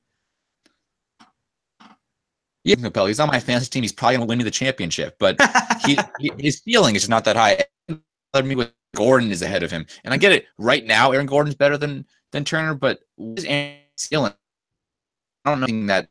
Yeah, Capella. He's on my fantasy team. He's probably going to win me the championship, but his ceiling is just not that high. Me with Gordon is ahead of him, and I get it. Right now, Aaron Gordon's better than Turner, but his ceiling, I don't know that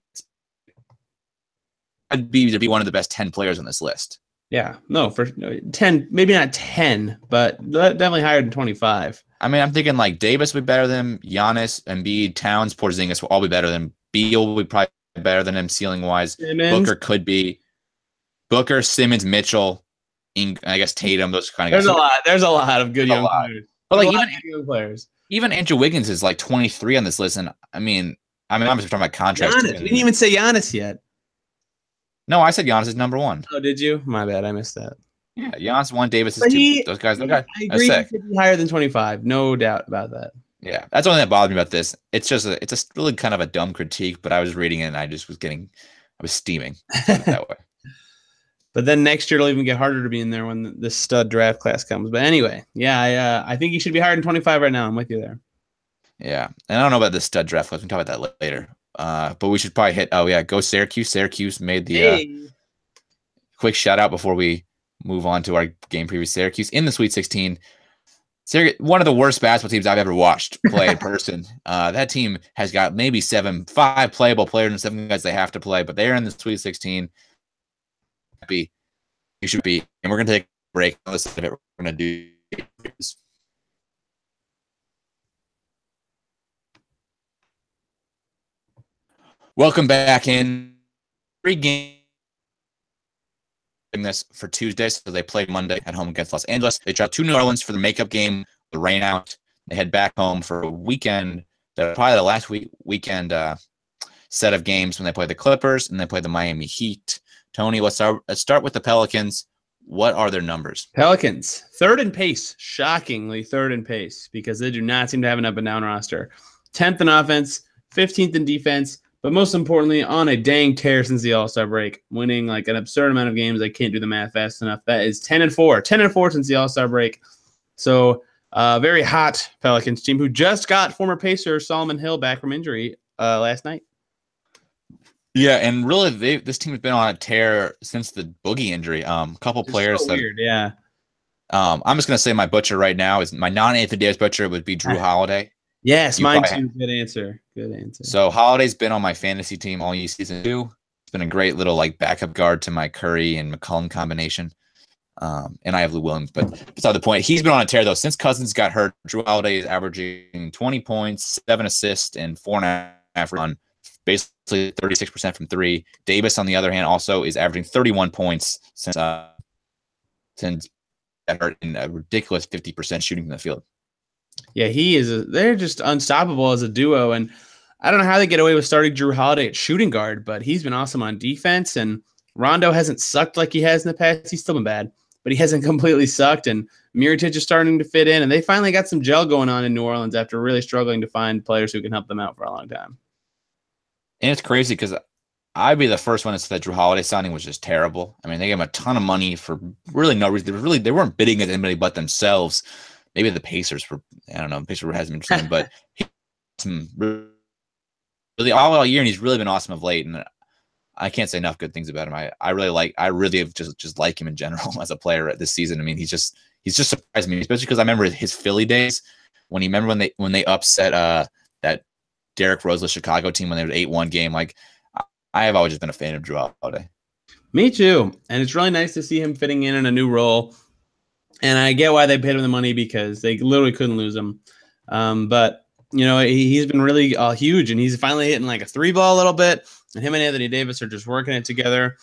I'd be to be one of the best 10 players on this list. Yeah, no, for 10, maybe not 10, but definitely higher than 25. I mean, I'm thinking Davis would be better than Giannis, Embiid, Towns, Porzingis will all be better than Beal would probably be better than him ceiling wise. Booker could be Booker, Simmons, Mitchell, I guess Tatum. Those kind of guys. There's a lot of good young players. But even young players. Even Andrew Wiggins is 23 on this list, and I mean, I'm just talking about contracts. We didn't even say Giannis yet. No, I said Giannis is number 1. Oh, did you? My bad, I missed that. Yeah, Giannis 1, Davis is 2. Those guys. I agree. He could be higher than 25. No doubt about that. Yeah, that's the only thing that bothered me about this. It's a really kind of a dumb critique, but I was reading it and I was steaming that way. But then next year it'll even get harder to be in there when the stud draft class comes. But anyway, yeah, I think he should be higher than 25 right now. I'm with you there. Yeah, and I don't know about the stud draft class. We can talk about that later. But we should probably hit. Oh yeah, go Syracuse. Syracuse made the quick shout out before we move on to our game preview. Syracuse in the Sweet 16. Syracuse, one of the worst basketball teams I've ever watched play in person. That team has got maybe 5 playable players and 7 guys they have to play, but they're in the Sweet 16. Happy you should be, and we're gonna take a break. Listen to it. We're gonna do. Welcome back in. Pre-game this for Tuesday, so they played Monday at home against Los Angeles. They traveled to New Orleans for the makeup game. The rain out. They head back home for a weekend. Probably the last weekend set of games when they play the Clippers and they play the Miami Heat. Tony, let's start with the Pelicans. What are their numbers? Pelicans, third in pace. Shockingly, third in pace because they do not seem to have an up-and-down roster. 10th in offense, 15th in defense, but most importantly, on a dang tear since the All-Star break, winning like an absurd amount of games. I can't do the math fast enough. That is 10-4. 10-4 since the All-Star break. So very hot Pelicans team who just got former Pacer Solomon Hill back from injury last night. Yeah, and really, this team has been on a tear since the Boogie injury. Couple players. So weird, yeah. I'm just gonna say my butcher right now is my non-Anthony Davis butcher would be Drew Holiday. Yes, mine too. Good answer. Good answer. So Holiday's been on my fantasy team all season 2. It's been a great little like backup guard to my Curry and McCollum combination. And I have Lou Williams, but beside the point. He's been on a tear though since Cousins got hurt. Drew Holiday is averaging 20 points, 7 assists, and 4.5 run. Basically 36% from 3. Davis, on the other hand, also is averaging 31 points since got hurt in a ridiculous 50% shooting from the field. Yeah, they're just unstoppable as a duo, and I don't know how they get away with starting Drew Holiday at shooting guard, but he's been awesome on defense, and Rondo hasn't sucked like he has in the past. He's still been bad, but he hasn't completely sucked, and Mirotic is starting to fit in, and they finally got some gel going on in New Orleans after really struggling to find players who can help them out for a long time. And it's crazy because I'd be the first one to say that Drew Holiday signing was just terrible. I mean, they gave him a ton of money for really no reason. They weren't bidding against anybody but themselves. Maybe the Pacers were. I don't know. The Pacers hasn't been interesting, but he's really all year, and he's really been awesome of late. And I can't say enough good things about him. I really have just like him in general as a player this season. I mean, he's just surprised me, especially because I remember his Philly days when they upset that Derrick Rose Chicago team when they were 8-1 game. Like, I have always just been a fan of Drew Holiday. Me too. And it's really nice to see him fitting in a new role. And I get why they paid him the money because they literally couldn't lose him. But, you know, he's been really huge, and he's finally hitting like a 3-ball a little bit. And him and Anthony Davis are just working it together.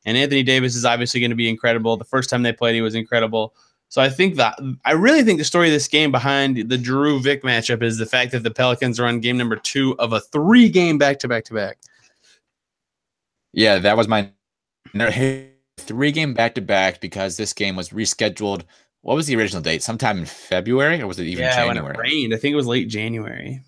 And Anthony Davis is obviously going to be incredible. The first time they played, he was incredible. So I really think the story of this game behind the Drew-Vic matchup is the fact that the Pelicans are on game number 2 of a 3-game back-to-back-to-back. Yeah, that was my 3-game back-to-back because this game was rescheduled. What was the original date? Sometime in February, or was it even January? When it rained. I think it was late January.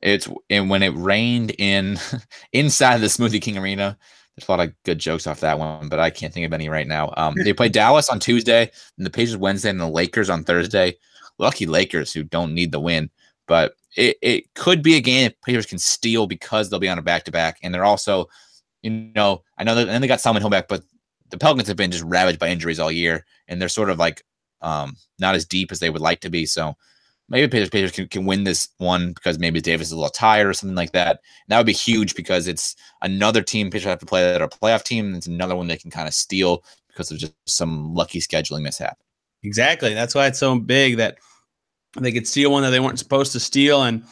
When it rained inside the Smoothie King Arena. There's a lot of good jokes off that one, but I can't think of any right now. They play Dallas on Tuesday, and the Pacers Wednesday, and the Lakers on Thursday. Lucky Lakers who don't need the win, but it could be a game Pacers can steal because they'll be on a back-to-back, and they're also, I know that, and they got Solomon Hill back, but the Pelicans have been just ravaged by injuries all year, and they're sort of like not as deep as they would like to be. So maybe Pacers can win this one because maybe Davis is a little tired or something like that. And that would be huge because it's another team Pacers have to play that are a playoff team, and it's another one they can kind of steal because of just some lucky scheduling mishap. Exactly. That's why it's so big that they could steal one that they weren't supposed to steal. And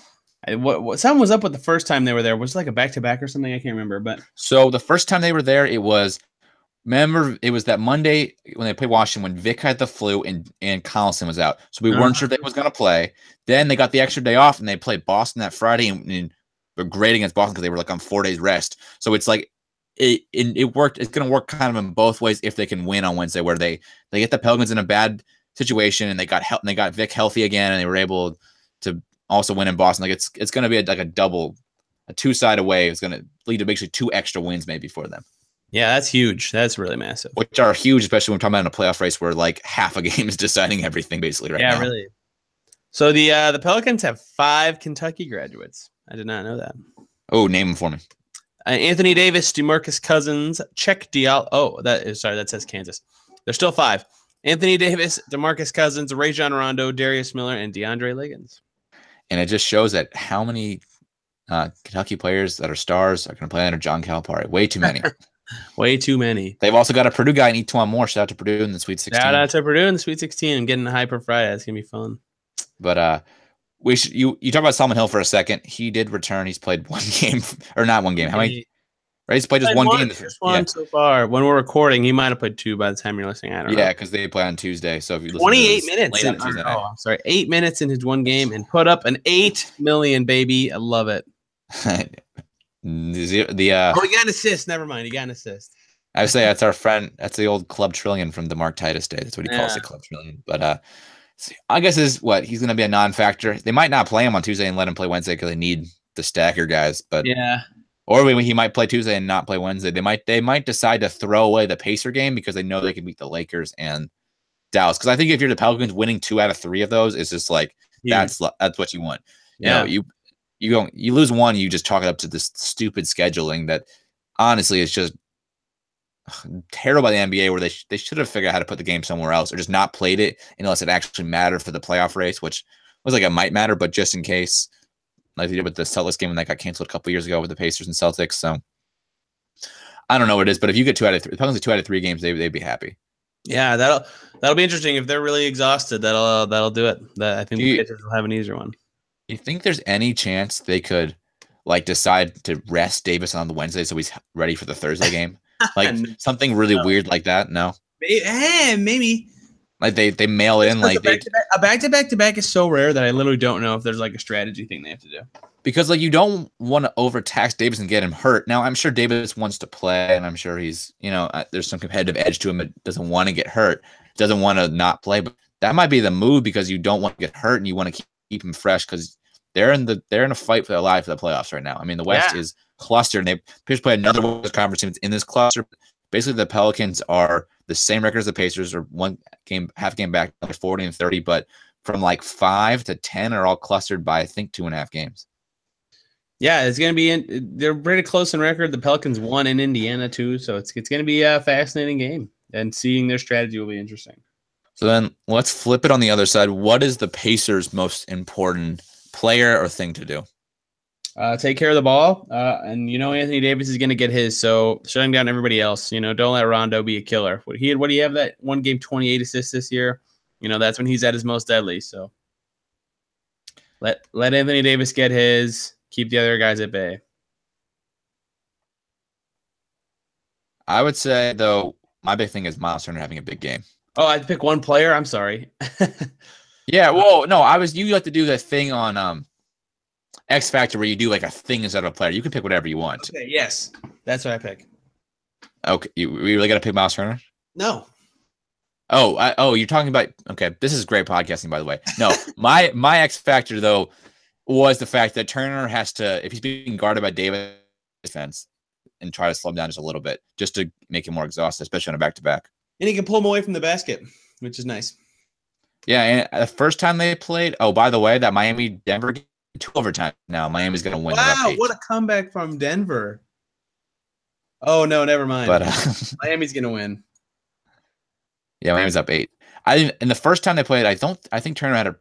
what something was up with the first time they were there. Was it like a back-to-back or something? I can't remember. But so the first time they were there, it was that Monday when they played Washington when Vic had the flu and Collison was out. So we weren't sure if Vic was going to play. Then they got the extra day off and they played Boston that Friday and they're great against Boston because they were like on 4 days rest. So it's like it worked. It's going to work kind of in both ways if they can win on Wednesday, where they get the Pelicans in a bad situation and they got Vic healthy again and they were able to also win in Boston. Like it's going to be a 2-sided way. It's going to lead to basically 2 extra wins maybe for them. Yeah, that's huge. That's really massive. Which are huge, especially when we're talking about in a playoff race where like half a game is deciding everything basically right now. Yeah, really. So the Pelicans have 5 Kentucky graduates. I did not know that. Oh, name them for me. Anthony Davis, DeMarcus Cousins, Cheick Diallo. Oh, that says Kansas. There's still 5. Anthony Davis, DeMarcus Cousins, Rajon Rondo, Darius Miller, and DeAndre Liggins. And it just shows that how many Kentucky players that are stars are going to play under John Calipari. Way too many. Way too many. They've also got a Purdue guy, E'Twaun Moore. Shout out to Purdue in the Sweet 16. Shout out to Purdue in the Sweet 16 and getting the Hyper Friday. That's going to be fun. But we should you talk about Solomon Hill for a second. He did return. He's played one game, or not one game. How many? Right, he's played just one game. Just one so far. When we're recording, he might have played 2 by the time you're listening. I don't know. Yeah, because they play on Tuesday. So if you listen 28 to minutes. on Tuesday night. I'm sorry, 8 minutes in his one game and put up an 8 million, baby. I love it. He got an assist. Never mind. He got an assist. I would say that's our friend. That's the old Club Trillion from the Mark Titus day. That's what he calls it, Club Trillion. But I guess is what he's going to be a non-factor. They might not play him on Tuesday and let him play Wednesday because they need the stacker guys. But yeah, or he might play Tuesday and not play Wednesday. They might decide to throw away the Pacer game because they know they can beat the Lakers and Dallas. Because I think if you're the Pelicans, winning 2 out of 3 of those is just like that's what you want. Yeah, you lose one, you just chalk it up to this stupid scheduling that honestly is just terrible by the NBA, where they should have figured out how to put the game somewhere else or just not played it unless it actually mattered for the playoff race, which was like it might matter, but just in case, like they did with the Celtics game when that got canceled a couple years ago with the Pacers and Celtics. So I don't know what it is, but if you get 2 out of 3, the Pelicans 2 out of 3 games, they'd be happy. Yeah, that'll be interesting. If they're really exhausted, that'll do it. I think the Pacers will have an easier one. You think there's any chance they could like decide to rest Davis on the Wednesday so he's ready for the Thursday game? Like something really weird like that? No. Maybe. Like they mail in like a back-to-back is so rare that I literally don't know if there's like a strategy thing they have to do. Because like you don't want to overtax Davis and get him hurt. Now I'm sure Davis wants to play, and I'm sure he's there's some competitive edge to him. That doesn't want to get hurt, doesn't want to not play. But that might be the move because you don't want to get hurt and you want to keep him fresh because they're in a fight for their life for the playoffs right now. I mean the West is clustered, and they appear to play another West Conference team in this cluster. Basically, the Pelicans are the same record as the Pacers, or one game, half game back, like 40 and 30, but from like 5 to 10 are all clustered by I think 2.5 games. Yeah, it's gonna be they're pretty close in record. The Pelicans won in Indiana too, so it's gonna be a fascinating game, and seeing their strategy will be interesting. So then let's flip it on the other side. What is the Pacers' most important player or thing to do? Take care of the ball, and Anthony Davis is going to get his. So shutting down everybody else. Don't let Rondo be a killer. What do you have that one game 28 assists this year? That's when he's at his most deadly. So let Anthony Davis get his. Keep the other guys at bay. I would say though, my big thing is Miles Turner having a big game. Oh, I'd pick one player. I'm sorry. Yeah, well, no, you like to do that thing on X Factor where you do like a thing instead of a player. You can pick whatever you want. Okay, yes, that's what I pick. Okay, you really got to pick Miles Turner? No. You're talking about okay. This is great podcasting, by the way. No, my X Factor though was the fact that Turner has to, if he's being guarded by Davis defense, and try to slow him down just a little bit, just to make him more exhausted, especially on a back-to-back. And he can pull him away from the basket, which is nice. Yeah, and the first time they played, oh, by the way, that Miami-Denver game, 2 overtime now. Miami's going to win. Wow, what a comeback from Denver. Oh, no, never mind. But Miami's going to win. Yeah, Miami's up 8. And the first time they played, I think Turner had a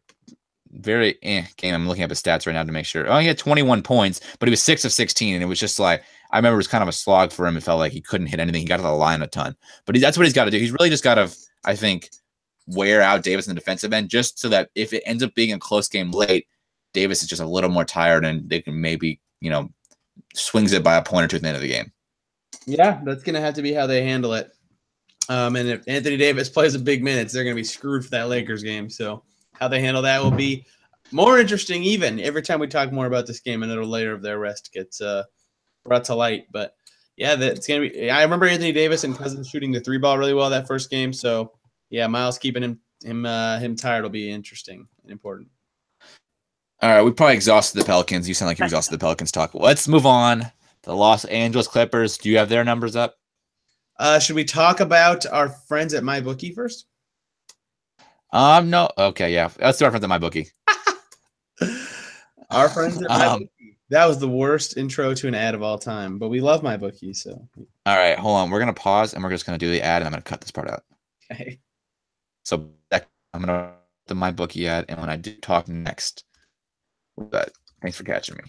very game. I'm looking up his stats right now to make sure. Oh, he had 21 points, but he was 6 of 16, and it was just like, I remember it was kind of a slog for him. It felt like he couldn't hit anything. He got to the line a ton. But that's what he's got to do. He's really just got to, I think, wear out Davis in the defensive end just so that if it ends up being a close game late, Davis is just a little more tired and they can maybe, swings it by a point or 2 at the end of the game. Yeah, that's going to have to be how they handle it. And if Anthony Davis plays a big minutes, they're going to be screwed for that Lakers game. So how they handle that will be more interesting even every time we talk more about this game and a layer of their rest gets brought to light. But yeah, that's going to be – I remember Anthony Davis and Cousins shooting the 3-ball really well that first game. So, yeah, Miles keeping him tired will be interesting and important. All right, we probably exhausted the Pelicans. You sound like you exhausted the Pelicans talk. Let's move on. The Los Angeles Clippers. Do you have their numbers up? Should we talk about our friends at MyBookie first? No. Okay, yeah. Let's start from the MyBookie. Our friends at MyBookie. That was the worst intro to an ad of all time, but we love MyBookie. So, all right, hold on. We're gonna pause and we're just gonna do the ad, and I'm gonna cut this part out. okay. So I'm gonna the MyBookie ad, and when I do talk next, but thanks for catching me.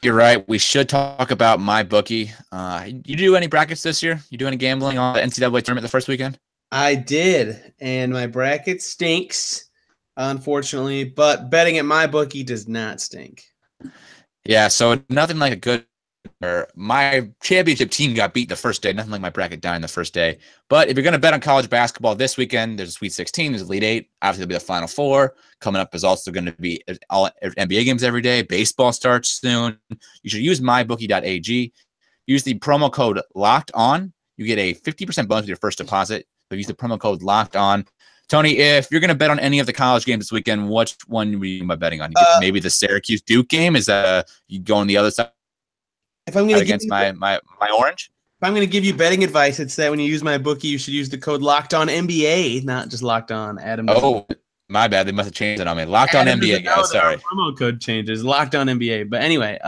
You're right. We should talk about MyBookie. You do any brackets this year? You do any gambling on the NCAA tournament the first weekend? I did, and my bracket stinks, unfortunately. But betting at MyBookie does not stink. Yeah, so nothing like a good. My championship team got beat the first day. Nothing like my bracket dying the first day. But if you're going to bet on college basketball this weekend, there's a Sweet 16, there's Elite 8. Obviously, there'll be the Final Four. Coming up is also going to be all NBA games every day. Baseball starts soon. You should use mybookie.ag. Use the promo code Locked On. You get a 50% bonus with your first deposit. But use the promo code Locked On. Tony, if you're going to bet on any of the college games this weekend, which one were you betting on? Maybe the Syracuse Duke game? Is you go on the other side? If I'm going to against my orange, if I'm going to give you betting advice, it's that when you use MyBookie, you should use the code Locked On NBA, not just Locked On Adam. Oh, my bad. They must have changed it on me. Locked On NBA, guys. Sorry. Promo code changes. Locked On NBA. But anyway,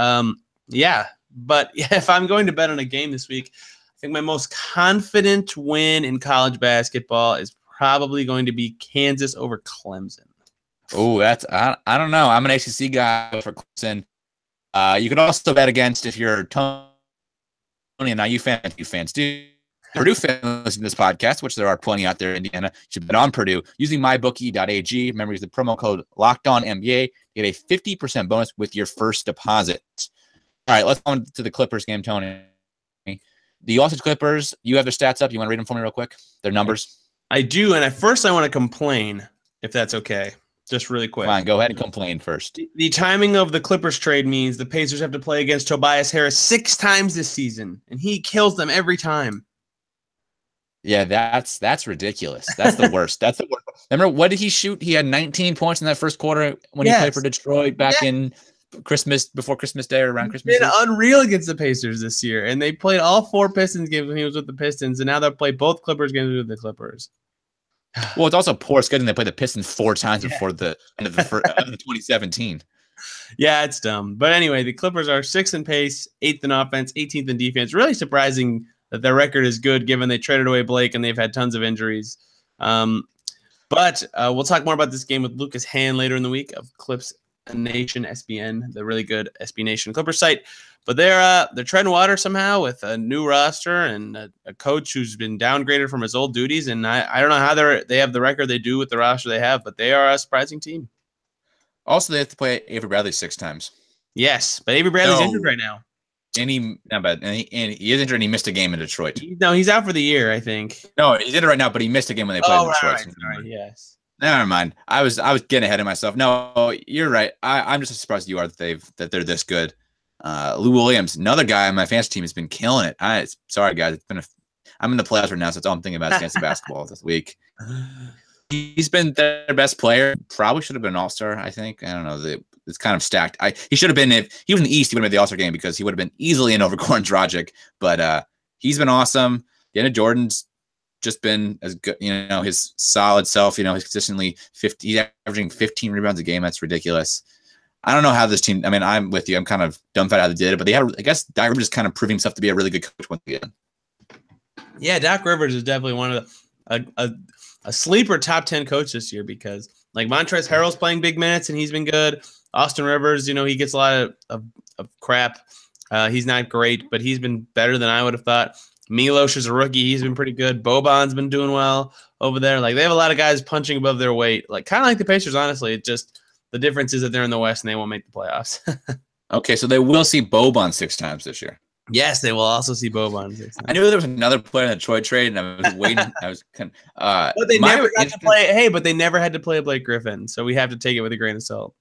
yeah. But if I'm going to bet on a game this week, I think my most confident win in college basketball is probably going to be Kansas over Clemson. Oh, I don't know. I'm an ACC guy for Clemson. You could also bet against if you're Tony and IU fans do. Purdue fans listen to this podcast, which there are plenty out there in Indiana. You should bet on Purdue using mybookie.ag. Remember, use the promo code LOCKEDONNBA. You get a 50% bonus with your first deposit. All right, let's go on to the Clippers game, Tony. The Los Angeles Clippers, you have their stats up. You want to read them for me real quick? Their numbers? I do, and first I want to complain, if that's okay. Just really quick. Fine, go ahead and complain first. The timing of the Clippers trade means the Pacers have to play against Tobias Harris 6 times this season, and he kills them every time. Yeah, that's ridiculous. That's the worst. That's the worst. Remember, what did he shoot? He had 19 points in that first quarter when he played for Detroit back in before Christmas Day or around Christmas Day. He's been unreal against the Pacers this year, and they played all 4 Pistons games when he was with the Pistons, and now they'll play both Clippers games with the Clippers. Well, it's also poor scheduling. They played the Pistons 4 times before the end of the 2017. Yeah, it's dumb. But anyway, the Clippers are 6th in pace, 8th in offense, 18th in defense. Really surprising that their record is good given they traded away Blake and they've had tons of injuries. But we'll talk more about this game with Lucas Hand later in the week of Clips Nation SBN, the really good SB Nation Clippers site. But they're treading water somehow with a new roster and a coach who's been downgraded from his old duties. And I don't know how they have the record they do with the roster they have, but they are a surprising team. Also, they have to play Avery Bradley 6 times. Yes, but Avery Bradley's injured right now. And he is injured and he missed a game in Detroit. No, he's out for the year, I think. No, he's injured right now, but he missed a game when they played in Detroit. Right. Yes. Never mind. I was getting ahead of myself. No, you're right. I'm just as surprised you are that they're this good. Lou Williams, another guy on my fantasy team, has been killing it. Sorry guys, I'm in the playoffs right now, so that's all I'm thinking about is fantasy basketball this week. He's been their best player. Probably should have been an all-star, I think. I don't know. It's kind of stacked. He should have been, if he was in the East, he would have made the all-star game because he would have been easily in over Goran Dragic. But he's been awesome. Deandre Jordan's just been as good, his solid self. He's consistently he's averaging 15 rebounds a game. That's ridiculous. I don't know how this team. I mean, I'm with you. I'm kind of dumbfounded how they did it, but I guess Doc Rivers is kind of proving himself to be a really good coach once again. Yeah, Doc Rivers is definitely one of a sleeper top 10 coach this year because like Montrezl Harrell's playing big minutes and he's been good. Austin Rivers, he gets a lot of crap. He's not great, but he's been better than I would have thought. Milos is a rookie. He's been pretty good. Boban's been doing well over there. Like they have a lot of guys punching above their weight, like kind of like the Pacers, honestly. It just the difference is that they're in the West and they won't make the playoffs. Okay, so they will see Boban 6 times this year. Yes, they will also see Boban 6 times. I knew there was another player in the Detroit trade, and I was waiting. I was kind of. But they never had to play. Hey, but they never had to play Blake Griffin, so we have to take it with a grain of salt.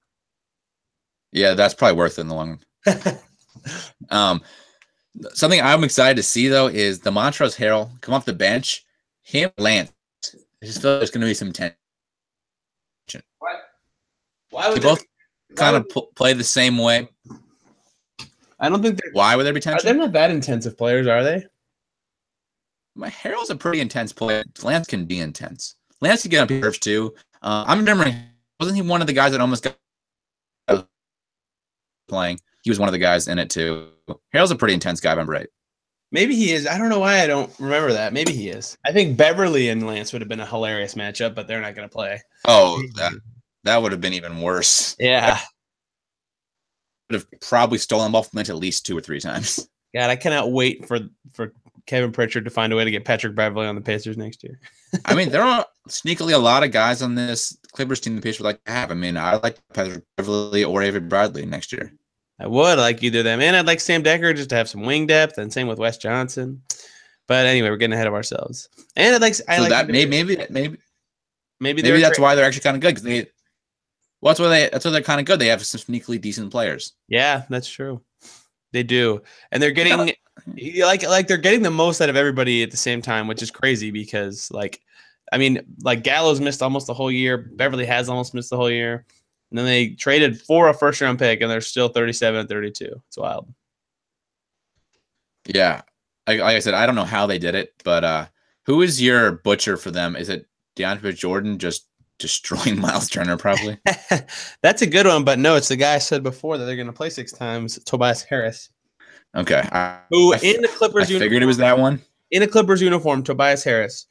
Yeah, that's probably worth it in the long run. Something I'm excited to see though is the Montrezl Harrell come off the bench. him, Lance. I just feel like there's going to be some tension. What? Why would they both kind of play the same way? I don't think. Why would there be tension? They're not that intensive players, are they? Harrell's a pretty intense player. Lance can be intense. Lance can get up here too. I'm remembering, wasn't he one of the guys that almost got playing? He was one of the guys in it too. Harrell's a pretty intense guy, if I'm right. Maybe he is. I don't know why I don't remember that. Maybe he is. I think Beverly and Lance would have been a hilarious matchup, but they're not going to play. Oh, that would have been even worse. Yeah. Would have probably stolen the ball from Lance at least 2 or 3 times. God, I cannot wait for Kevin Pritchard to find a way to get Patrick Beverly on the Pacers next year. I mean, there are sneakily a lot of guys on this Clippers team the Pacers would like to have. I mean, I like Patrick Beverly or Avery Bradley next year. I would like either of them. And I'd like Sam Decker just to have some wing depth, and same with Wes Johnson. But anyway, we're getting ahead of ourselves. And maybe that's why they're actually kind of good, because that's why they're kind of good. They have some sneakily decent players. Yeah, that's true. They do. And they're getting like they're getting the most out of everybody at the same time, which is crazy because Gallows missed almost the whole year. Beverly has almost missed the whole year. And then they traded for a first-round pick, and they're still 37 and 32. It's wild. Yeah. Like I said, I don't know how they did it, but who is your butcher for them? Is it DeAndre Jordan just destroying Miles Turner probably? That's a good one, but no, it's the guy I said before that they're going to play 6 times, Tobias Harris. Okay. In the Clippers uniform. I figured it was that one. In a Clippers uniform, Tobias Harris.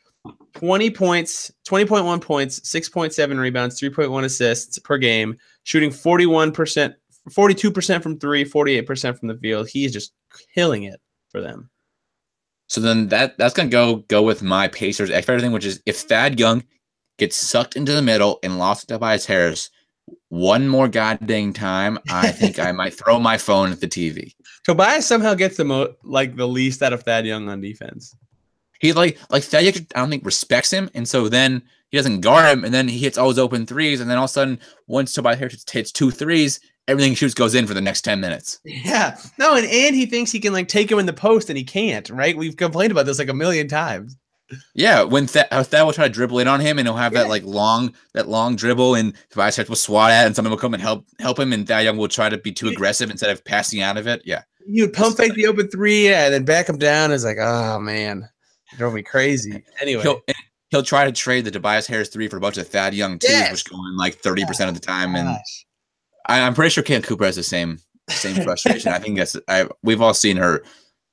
20 points, 20.1 points, 6.7 rebounds, 3.1 assists per game, shooting 41%, 42% from 3, 48% from the field. He's just killing it for them. So then that's going to go with my Pacers everything, which is if Thad Young gets sucked into the middle and lost to Tobias Harris one more goddamn time, I think I might throw my phone at the TV. Tobias somehow gets the least out of Thad Young on defense. He like Thad Young, I don't think respects him, and so then he doesn't guard him, and then he hits all his open threes, and then all of a sudden, once Tobias Harris hits 2 threes, everything he shoots goes in for the next 10 minutes. Yeah, no, and he thinks he can take him in the post, and he can't. Right? We've complained about this like a million times. Yeah, when Thad will try to dribble in on him, and he'll have that long dribble, and Tobias Harris will swat at it, and someone will come and help him, and Thad Young will try to be too aggressive instead of passing out of it. Yeah, he would pump fake the open 3, and then back him down. It's like, oh man. Drove me crazy. Anyway, he'll try to trade the Tobias Harris 3 for a bunch of Thad Young 2s, which go in like 30% of the time. And I'm pretty sure Kayla Cooper has the same frustration. I think we've all seen her.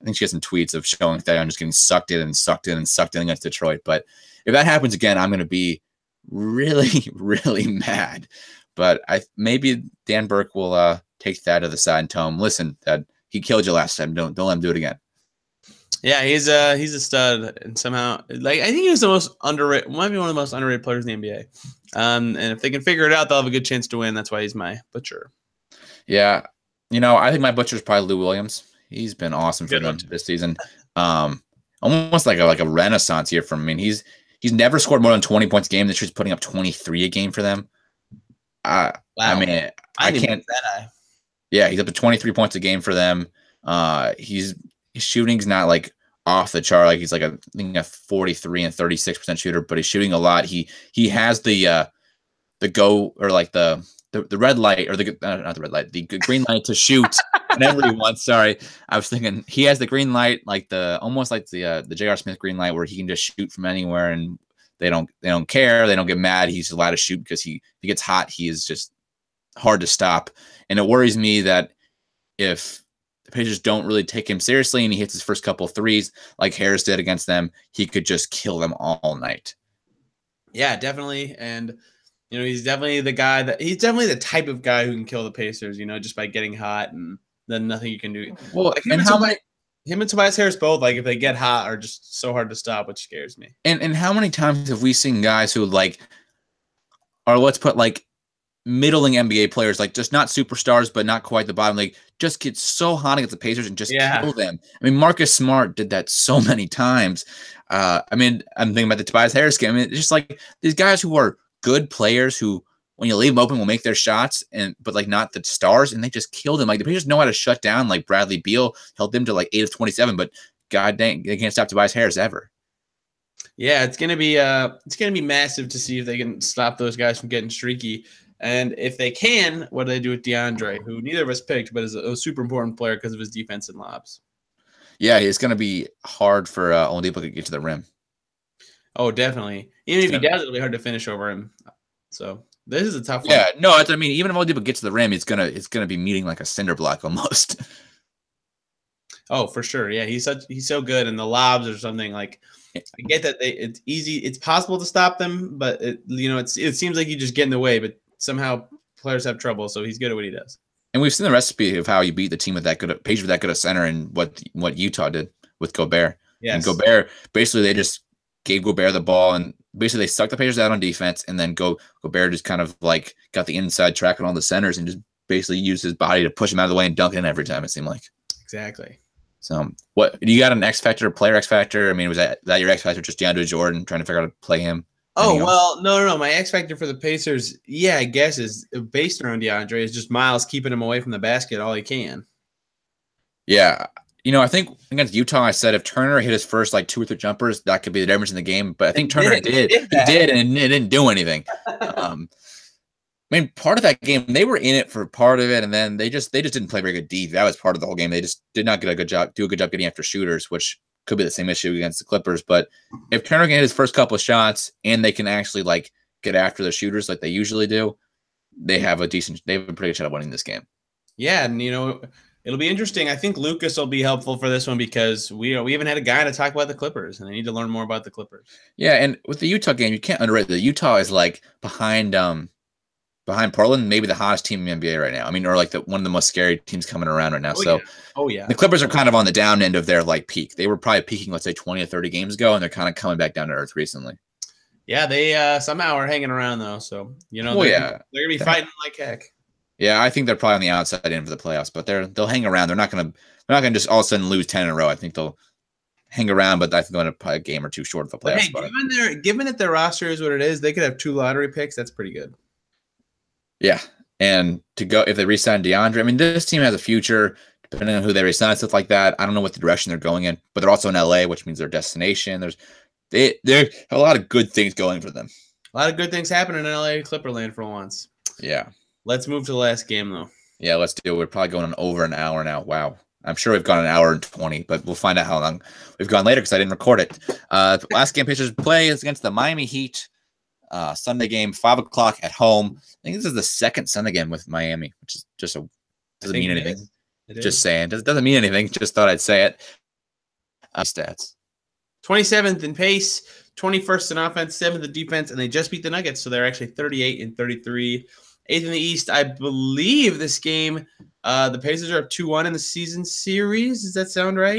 I think she has some tweets of showing Thad Young just getting sucked in against Detroit. But if that happens again, I'm going to be really, really mad. But maybe Dan Burke will take Thad to the side and tell him, listen, Thad, he killed you last time. Don't let him do it again. Yeah, he's a stud, and somehow, I think he was the most underrated, might be one of the most underrated players in the NBA. And if they can figure it out, they'll have a good chance to win. That's why he's my butcher. Yeah, I think my butcher is probably Lou Williams. He's been awesome for them this season. Almost like a renaissance here from him. I mean, he's never scored more than 20 points a game. This year's putting up 23 a game for them. Wow. I mean, I can't. Yeah, he's up to 23 points a game for them. His shooting's not like off the chart. Like he's like I think a 43 and 36% shooter, but he's shooting a lot. He has the go or like the red light or not the red light, the green light to shoot whenever he wants. Sorry, I was thinking he has the green light, like almost like the J.R. Smith green light, where he can just shoot from anywhere and they don't care, they don't get mad. He's allowed to shoot because he gets hot. He is just hard to stop, and it worries me that if the Pacers don't really take him seriously and he hits his first couple of threes like Harris did against them, he could just kill them all night. Yeah, definitely. And, he's definitely he's definitely the type of guy who can kill the Pacers, just by getting hot and then nothing you can do. Well, him and Tobias Harris both, like if they get hot, are just so hard to stop, which scares me. And how many times have we seen guys who are let's put middling NBA players, like just not superstars, but not quite the bottom, like just get so hot against the Pacers and just kill them. I mean, Marcus Smart did that so many times. I mean, I'm thinking about the Tobias Harris game. I mean, it's just like these guys who are good players who, when you leave them open, will make their shots, but not the stars, and they just killed them. Like the Pacers know how to shut down. Like Bradley Beal held them to 8 of 27, but god dang, they can't stop Tobias Harris ever. Yeah, it's gonna be massive to see if they can stop those guys from getting streaky. And if they can, what do they do with DeAndre, who neither of us picked, but is a super important player because of his defense and lobs? Yeah, it's going to be hard for Oladipo to get to the rim. Oh, definitely. Even if he does, it'll be hard to finish over him. So this is a tough one. Yeah, no, I mean, even if Oladipo gets to the rim, it's gonna be meeting like a cinder block almost. Oh, for sure. Yeah, he's so good, and the lobs or something like. I get that it's easy. It's possible to stop them, but it seems like you just get in the way. But somehow players have trouble, so he's good at what he does. And we've seen the recipe of how you beat the team with that good Page with that good a center, and what Utah did with Gobert. Yes. And Gobert, basically, they just gave Gobert the ball, and basically they sucked the Pacers out on defense, and then Gobert just kind of like got the inside track on all the centers and just basically used his body to push him out of the way and dunk in every time. It seemed like. Exactly. So, what do you got an X factor, player X factor? I mean, was that your X factor, just DeAndre Jordan trying to figure out how to play him? Oh, well, no. My X factor for the Pacers, yeah, I guess is based around DeAndre is just Miles keeping him away from the basket all he can. Yeah. I think against Utah, I said if Turner hit his first like 2 or 3 jumpers, that could be the difference in the game. But I think Turner did. He did, and it didn't do anything. I mean, part of that game, they were in it for part of it, and then they just didn't play very good deep. That was part of the whole game. They just did not do a good job getting after shooters, which could be the same issue against the Clippers. But if Turner can hit his first couple of shots and they can actually like get after the shooters like they usually do, they have a pretty good shot of winning this game. Yeah, and it'll be interesting. I think Lucas will be helpful for this one because we haven't had a guy to talk about the Clippers, and I need to learn more about the Clippers. Yeah, and with the Utah game, you can't underrate that. Utah is like behind Portland, maybe the hottest team in the NBA right now. I mean, or like one of the most scary teams coming around right now. Oh yeah. The Clippers are kind of on the down end of their like peak. They were probably peaking, let's say 20 or 30 games ago, and they're kind of coming back down to earth recently. Yeah, they somehow are hanging around though. So they're gonna be fighting like heck. Yeah, I think they're probably on the outside in for the playoffs, but they'll hang around. They're not gonna just all of a sudden lose 10 in a row. I think they'll hang around, but I think they're probably a game or two short of the playoffs. Hey, given that their roster is what it is, they could have 2 lottery picks. That's pretty good. Yeah, and to go if they re-sign DeAndre, I mean, this team has a future. Depending on who they re-sign, stuff like that. I don't know what the direction they're going in, but they're also in LA, which means their destination. There are a lot of good things going for them. A lot of good things happening in LA Clipperland for once. Yeah. Let's move to the last game though. Yeah, let's do it. We're probably going on over an hour now. Wow. I'm sure we've gone an hour and 20, but we'll find out how long we've gone later because I didn't record it. Last game Pacers play is against the Miami Heat. Sunday game, 5:00 at home. I think this is the second Sunday game with Miami, which is just doesn't mean anything. Just saying. Doesn't mean anything. Just thought I'd say it. Stats. 27th in pace, 21st in offense, 7th in defense, and they just beat the Nuggets, so they're actually 38 and 33. 8th in the East. I believe this game, the Pacers are up 2-1 in the season series. Does that sound right?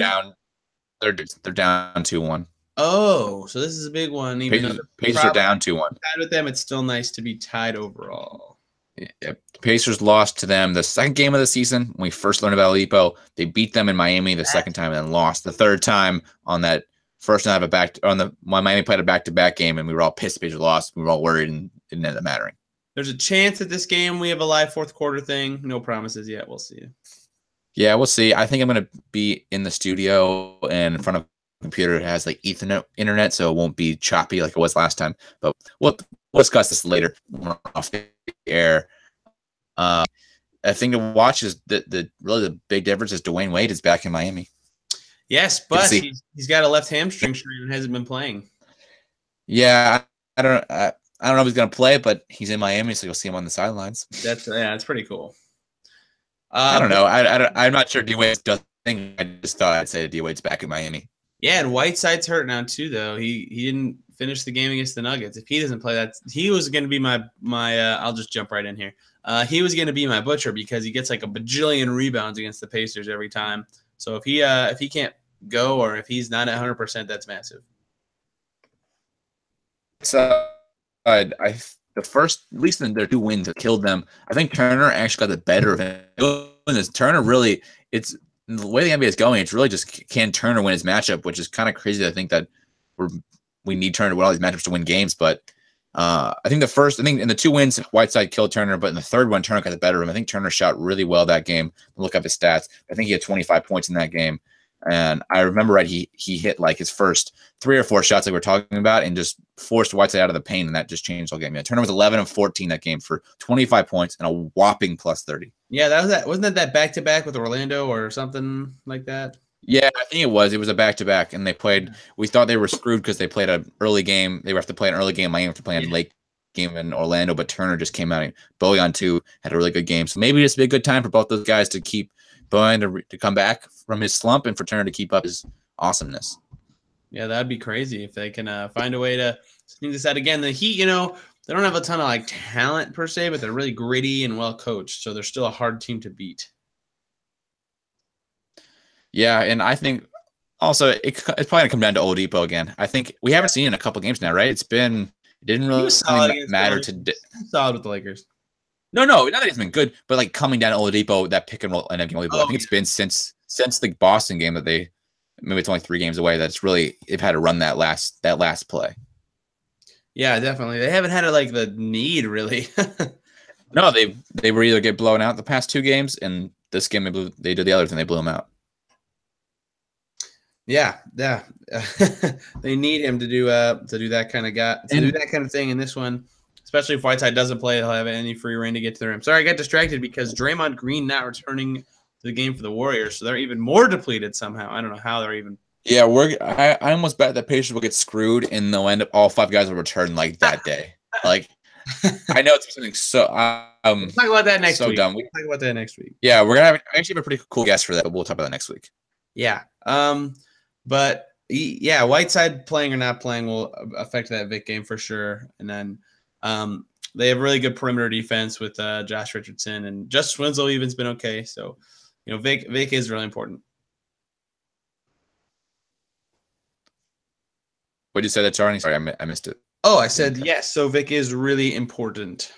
They're down 2-1. Oh, so this is a big one. Pacers are down 2-1. Tied with them, it's still nice to be tied overall. Yeah, Pacers lost to them the second game of the season when we first learned about Oladipo. They beat them in Miami the second time and then lost the third time on that first night of Miami played a back-to-back game, and we were all pissed the Pacers lost. We were all worried, and it didn't end up mattering. There's a chance at this game we have a live fourth quarter thing. No promises yet. We'll see. Yeah, we'll see. I think I'm going to be in the studio and in front of a computer that has like Ethernet internet, so it won't be choppy like it was last time. But we'll discuss this later off the air. I think to watch is really the big difference is Dwayne Wade is back in Miami. Yes, but he's got a left hamstring strain and hasn't been playing. Yeah, I don't know if he's going to play, but he's in Miami, so you'll see him on the sidelines. That's pretty cool. I don't know. I'm not sure D-Wade's does thing. I just thought I'd say D-Wade's back in Miami. Yeah, and Whiteside's hurt now too, though. He didn't finish the game against the Nuggets. If he doesn't play, he was going to be my I'll just jump right in here. He was going to be my butcher because he gets like a bajillion rebounds against the Pacers every time. So if he can't go or if he's not at 100%, that's massive. So the first, at least in their 2 wins that killed them, I think Turner actually got the better of him. Turner really, it's the way the NBA is going, it's really just can Turner win his matchup, which is kind of crazy. I think that we need Turner to win all these matchups to win games. But I think in the 2 wins, Whiteside killed Turner, but in the third one, Turner got the better of him. I think Turner shot really well that game. Look up his stats. I think he had 25 points in that game. And I remember he hit like his first 3 or 4 shots like we're talking about and just forced Whiteside out of the paint, and that just changed the whole game. Yeah, Turner was 11 of 14 that game for 25 points and a whopping plus 30. Yeah, that was that. Wasn't that back-to-back with Orlando or something like that? Yeah, I think it was. It was a back-to-back, and they played. We thought they were screwed because they played an early game. They were have to play an early game. Miami to play a late game in Orlando, but Turner just came out. Bojan too had a really good game. So maybe this would be a good time for both those guys to keep Bojan to come back from his slump and for Turner to keep up his awesomeness. Yeah, that'd be crazy if they can find a way to sneak this out again. The Heat, you know, they don't have a ton of like talent per se, but they're really gritty and well coached. So they're still a hard team to beat. Yeah, and I think also it's probably gonna come down to Oladipo again. I think we haven't seen it in a couple games now, right? It didn't really matter to solid with the Lakers. No, not that he's been good, but like coming down to Oladipo, that pick and roll and Oladipo. I think it's been since the Boston game that maybe it's only 3 games away. That's really they've had to run that last play. Yeah, definitely. They haven't had like the need really. No, they were either get blown out the past 2 games, and this game they did the other thing. They blew them out. Yeah. They need him to do that kind of thing in this one, especially if Whiteside doesn't play. He'll have any free reign to get to the rim. Sorry, I got distracted because Draymond Green not returning to the game for the Warriors, so they're even more depleted somehow. I don't know how they're even. Yeah, I almost bet that Pacers will get screwed, and they'll end up all 5 guys will return like that day. Like I know it's something so. We'll talk about that next week. Dumb. We'll talk about that next week. Yeah, we're gonna actually have a pretty cool guest for that, but we'll talk about that next week. Yeah. But yeah, Whiteside playing or not playing will affect that Vic game for sure. And then they have really good perimeter defense with Josh Richardson, and Justice Winslow even's been okay. So, you know, Vic is really important. What did you say that, Charlie? Sorry, I missed it. Oh, I said yes. So Vic is really important.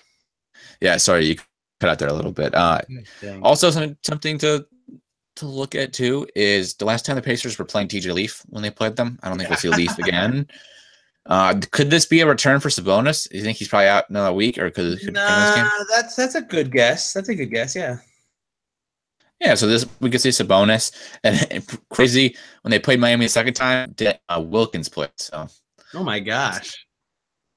Yeah, sorry, you cut out there a little bit. Also, something to look at too is the last time the Pacers were playing TJ Leaf when they played them. I don't think we'll see Leaf again. Could this be a return for Sabonis? Do you think he's probably out another week, or could this game? That's a good guess. That's a good guess. Yeah. Yeah, so we could see Sabonis, and crazy when they played Miami the second time, Wilkins played. So, oh my gosh,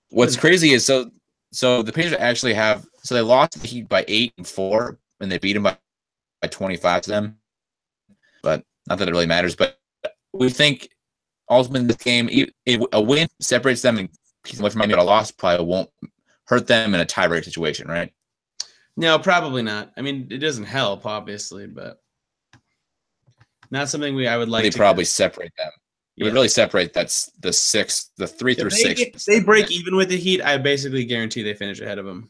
what's crazy is so the Pacers actually they lost the Heat by 8 and 4, and they beat them by 25 to them. But not that it really matters. But we think ultimately in this game, a win separates them and keeps them away from Miami. But a loss probably won't hurt them in a tiebreak situation, right? No, probably not. I mean, it doesn't help, obviously, but not something I would like. They probably separate them. It would really separate the 3 through 6. If they break even with the Heat, I basically guarantee they finish ahead of them.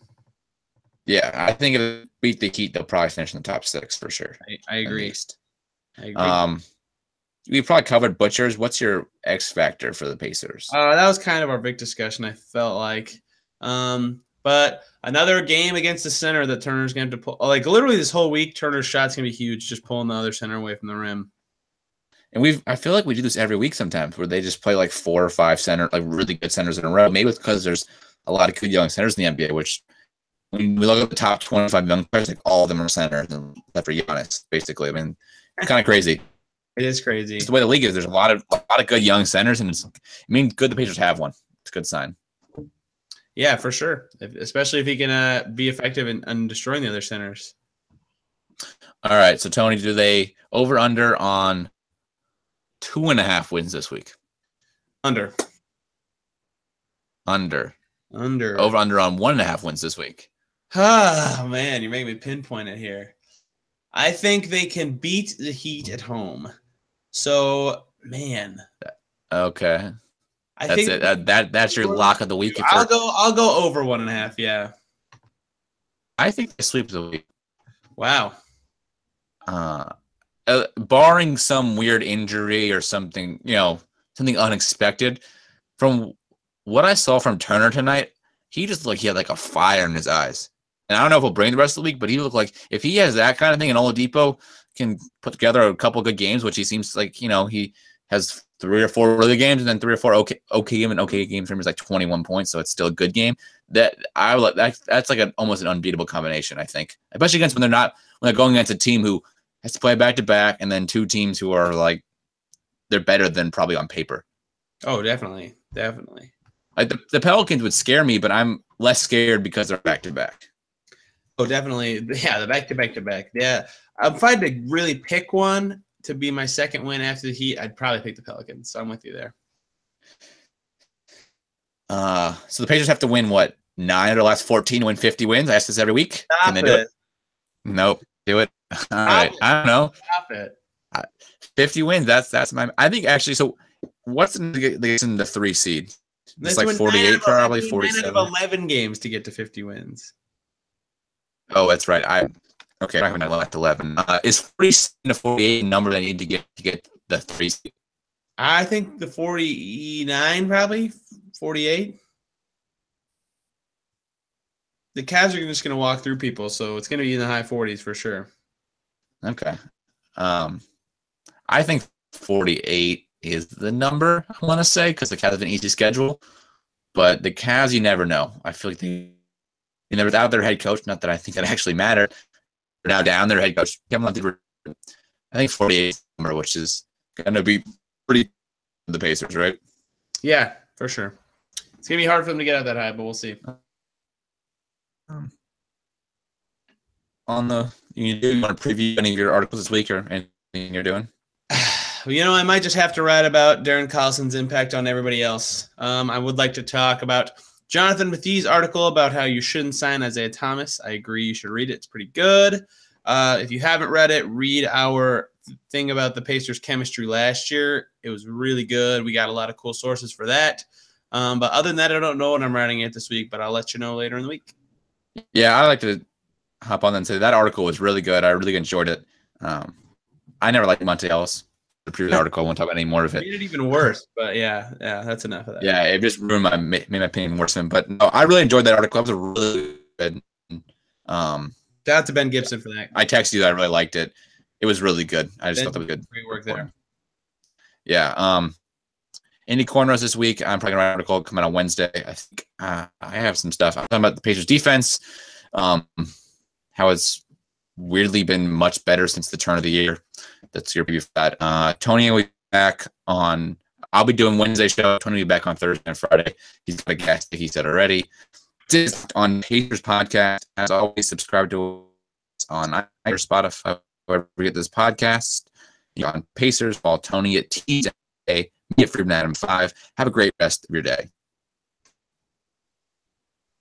Yeah, I think if they beat the Heat, they'll probably finish in the top 6 for sure. I agree. I agree. We probably covered Butchers. What's your X factor for the Pacers? That was kind of our big discussion, I felt like. But another game against the center that Turner's going to have to pull. Like literally this whole week, Turner's shot's going to be huge, just pulling the other center away from the rim. And I feel like we do this every week sometimes, where they just play like 4 or 5 really good centers in a row. Maybe it's because there's a lot of good young centers in the NBA, which when we look at the top 25 young players, like all of them are centers, except for Giannis, basically. I mean, it's kind of crazy. It is crazy. It's the way the league is. There's a lot of good young centers, and good the Pacers have one. It's a good sign. Yeah, for sure. Especially if he can be effective in destroying the other centers. All right. So, Tony, do they over-under on 2.5 wins this week? Under. Over-under on 1.5 wins this week. Oh, man. You're making me pinpoint it here. I think they can beat the Heat at home. So, man. Okay. That's your lock of the week. I'll go over 1.5. Yeah. I think they sweep the week. Wow. Barring some weird injury or something, something unexpected. From what I saw from Turner tonight, he just looked like he had like a fire in his eyes. And I don't know if he'll bring the rest of the week, but he looked like if he has that kind of thing, and Oladipo can put together a couple good games, which he seems like, he has 3 or 4 really games, and then 3 or 4 okay games for him is like 21 points, so it's still a good game. That's like almost an unbeatable combination, I think, especially when they're going against a team who has to play back to back, and then 2 teams who are like they're better than probably on paper. Oh, definitely. Definitely. Like the Pelicans would scare me, but I'm less scared because they're back-to-back. Oh, definitely. Yeah, the back-to-back. Yeah. If I had to really pick one to be my second win after the Heat, I'd probably pick the Pelicans. So I'm with you there. So the Pacers have to win, what, 9 of their last 14 to win 50 wins? I ask this every week. Can they do it? Nope. Do it. All right. I don't know. Stop it. 50 wins. That's my. I think actually. So what's in the 3 seed? It's like 48, probably 47. 11 games to get to 50 wins. Oh, that's right. Okay. I'm going to left 11. Is 47 to 48 a number that you need to get the 3 seed? I think the 49, probably 48. The Cavs are just going to walk through people, so it's going to be in the high 40s for sure. Okay. I think 48 is the number I want to say because the Cavs have an easy schedule. But the Cavs, you never know. I feel like they're without their head coach. Not that I think that actually mattered. They're now down their head coach. I think 48 is the number, which is going to be pretty for the Pacers, right? Yeah, for sure. It's going to be hard for them to get out that high, but we'll see. You want to preview any of your articles this week or anything you're doing? I might just have to write about Darren Collison's impact on everybody else. I would like to talk about Jonathan Mathee's article about how you shouldn't sign Isaiah Thomas. I agree you should read it. It's pretty good. If you haven't read it, read our thing about the Pacers' chemistry last year. It was really good. We got a lot of cool sources for that. But other than that, I don't know what I'm writing it this week, but I'll let you know later in the week. Yeah, I like to hop on and say that article was really good. I really enjoyed it. I never liked Monte Ellis. The previous article. I won't talk about any more of it. Made it even worse, but yeah, that's enough of that. Yeah, it just ruined made my opinion worse than. But no, I really enjoyed that article. It was a really good. Shout out to Ben Gibson for that. I texted you that I really liked it. It was really good. I just thought that was good. Great work there. Yeah. Indy Cornrows this week. I'm probably gonna write an article coming out on Wednesday. I think I have some stuff. I'm talking about the Pacers defense. How it's weirdly been much better since the turn of the year. That's your preview for that. Tony will be back on. I'll be doing Wednesday show. Tony will be back on Thursday and Friday. He's got a guest, like he said already. This is on Pacers Podcast. As always, subscribe to us on Spotify, wherever you get this podcast. You're on Pacers. Follow Tony at TJ. Me at Freedom Adam 5. Have a great rest of your day.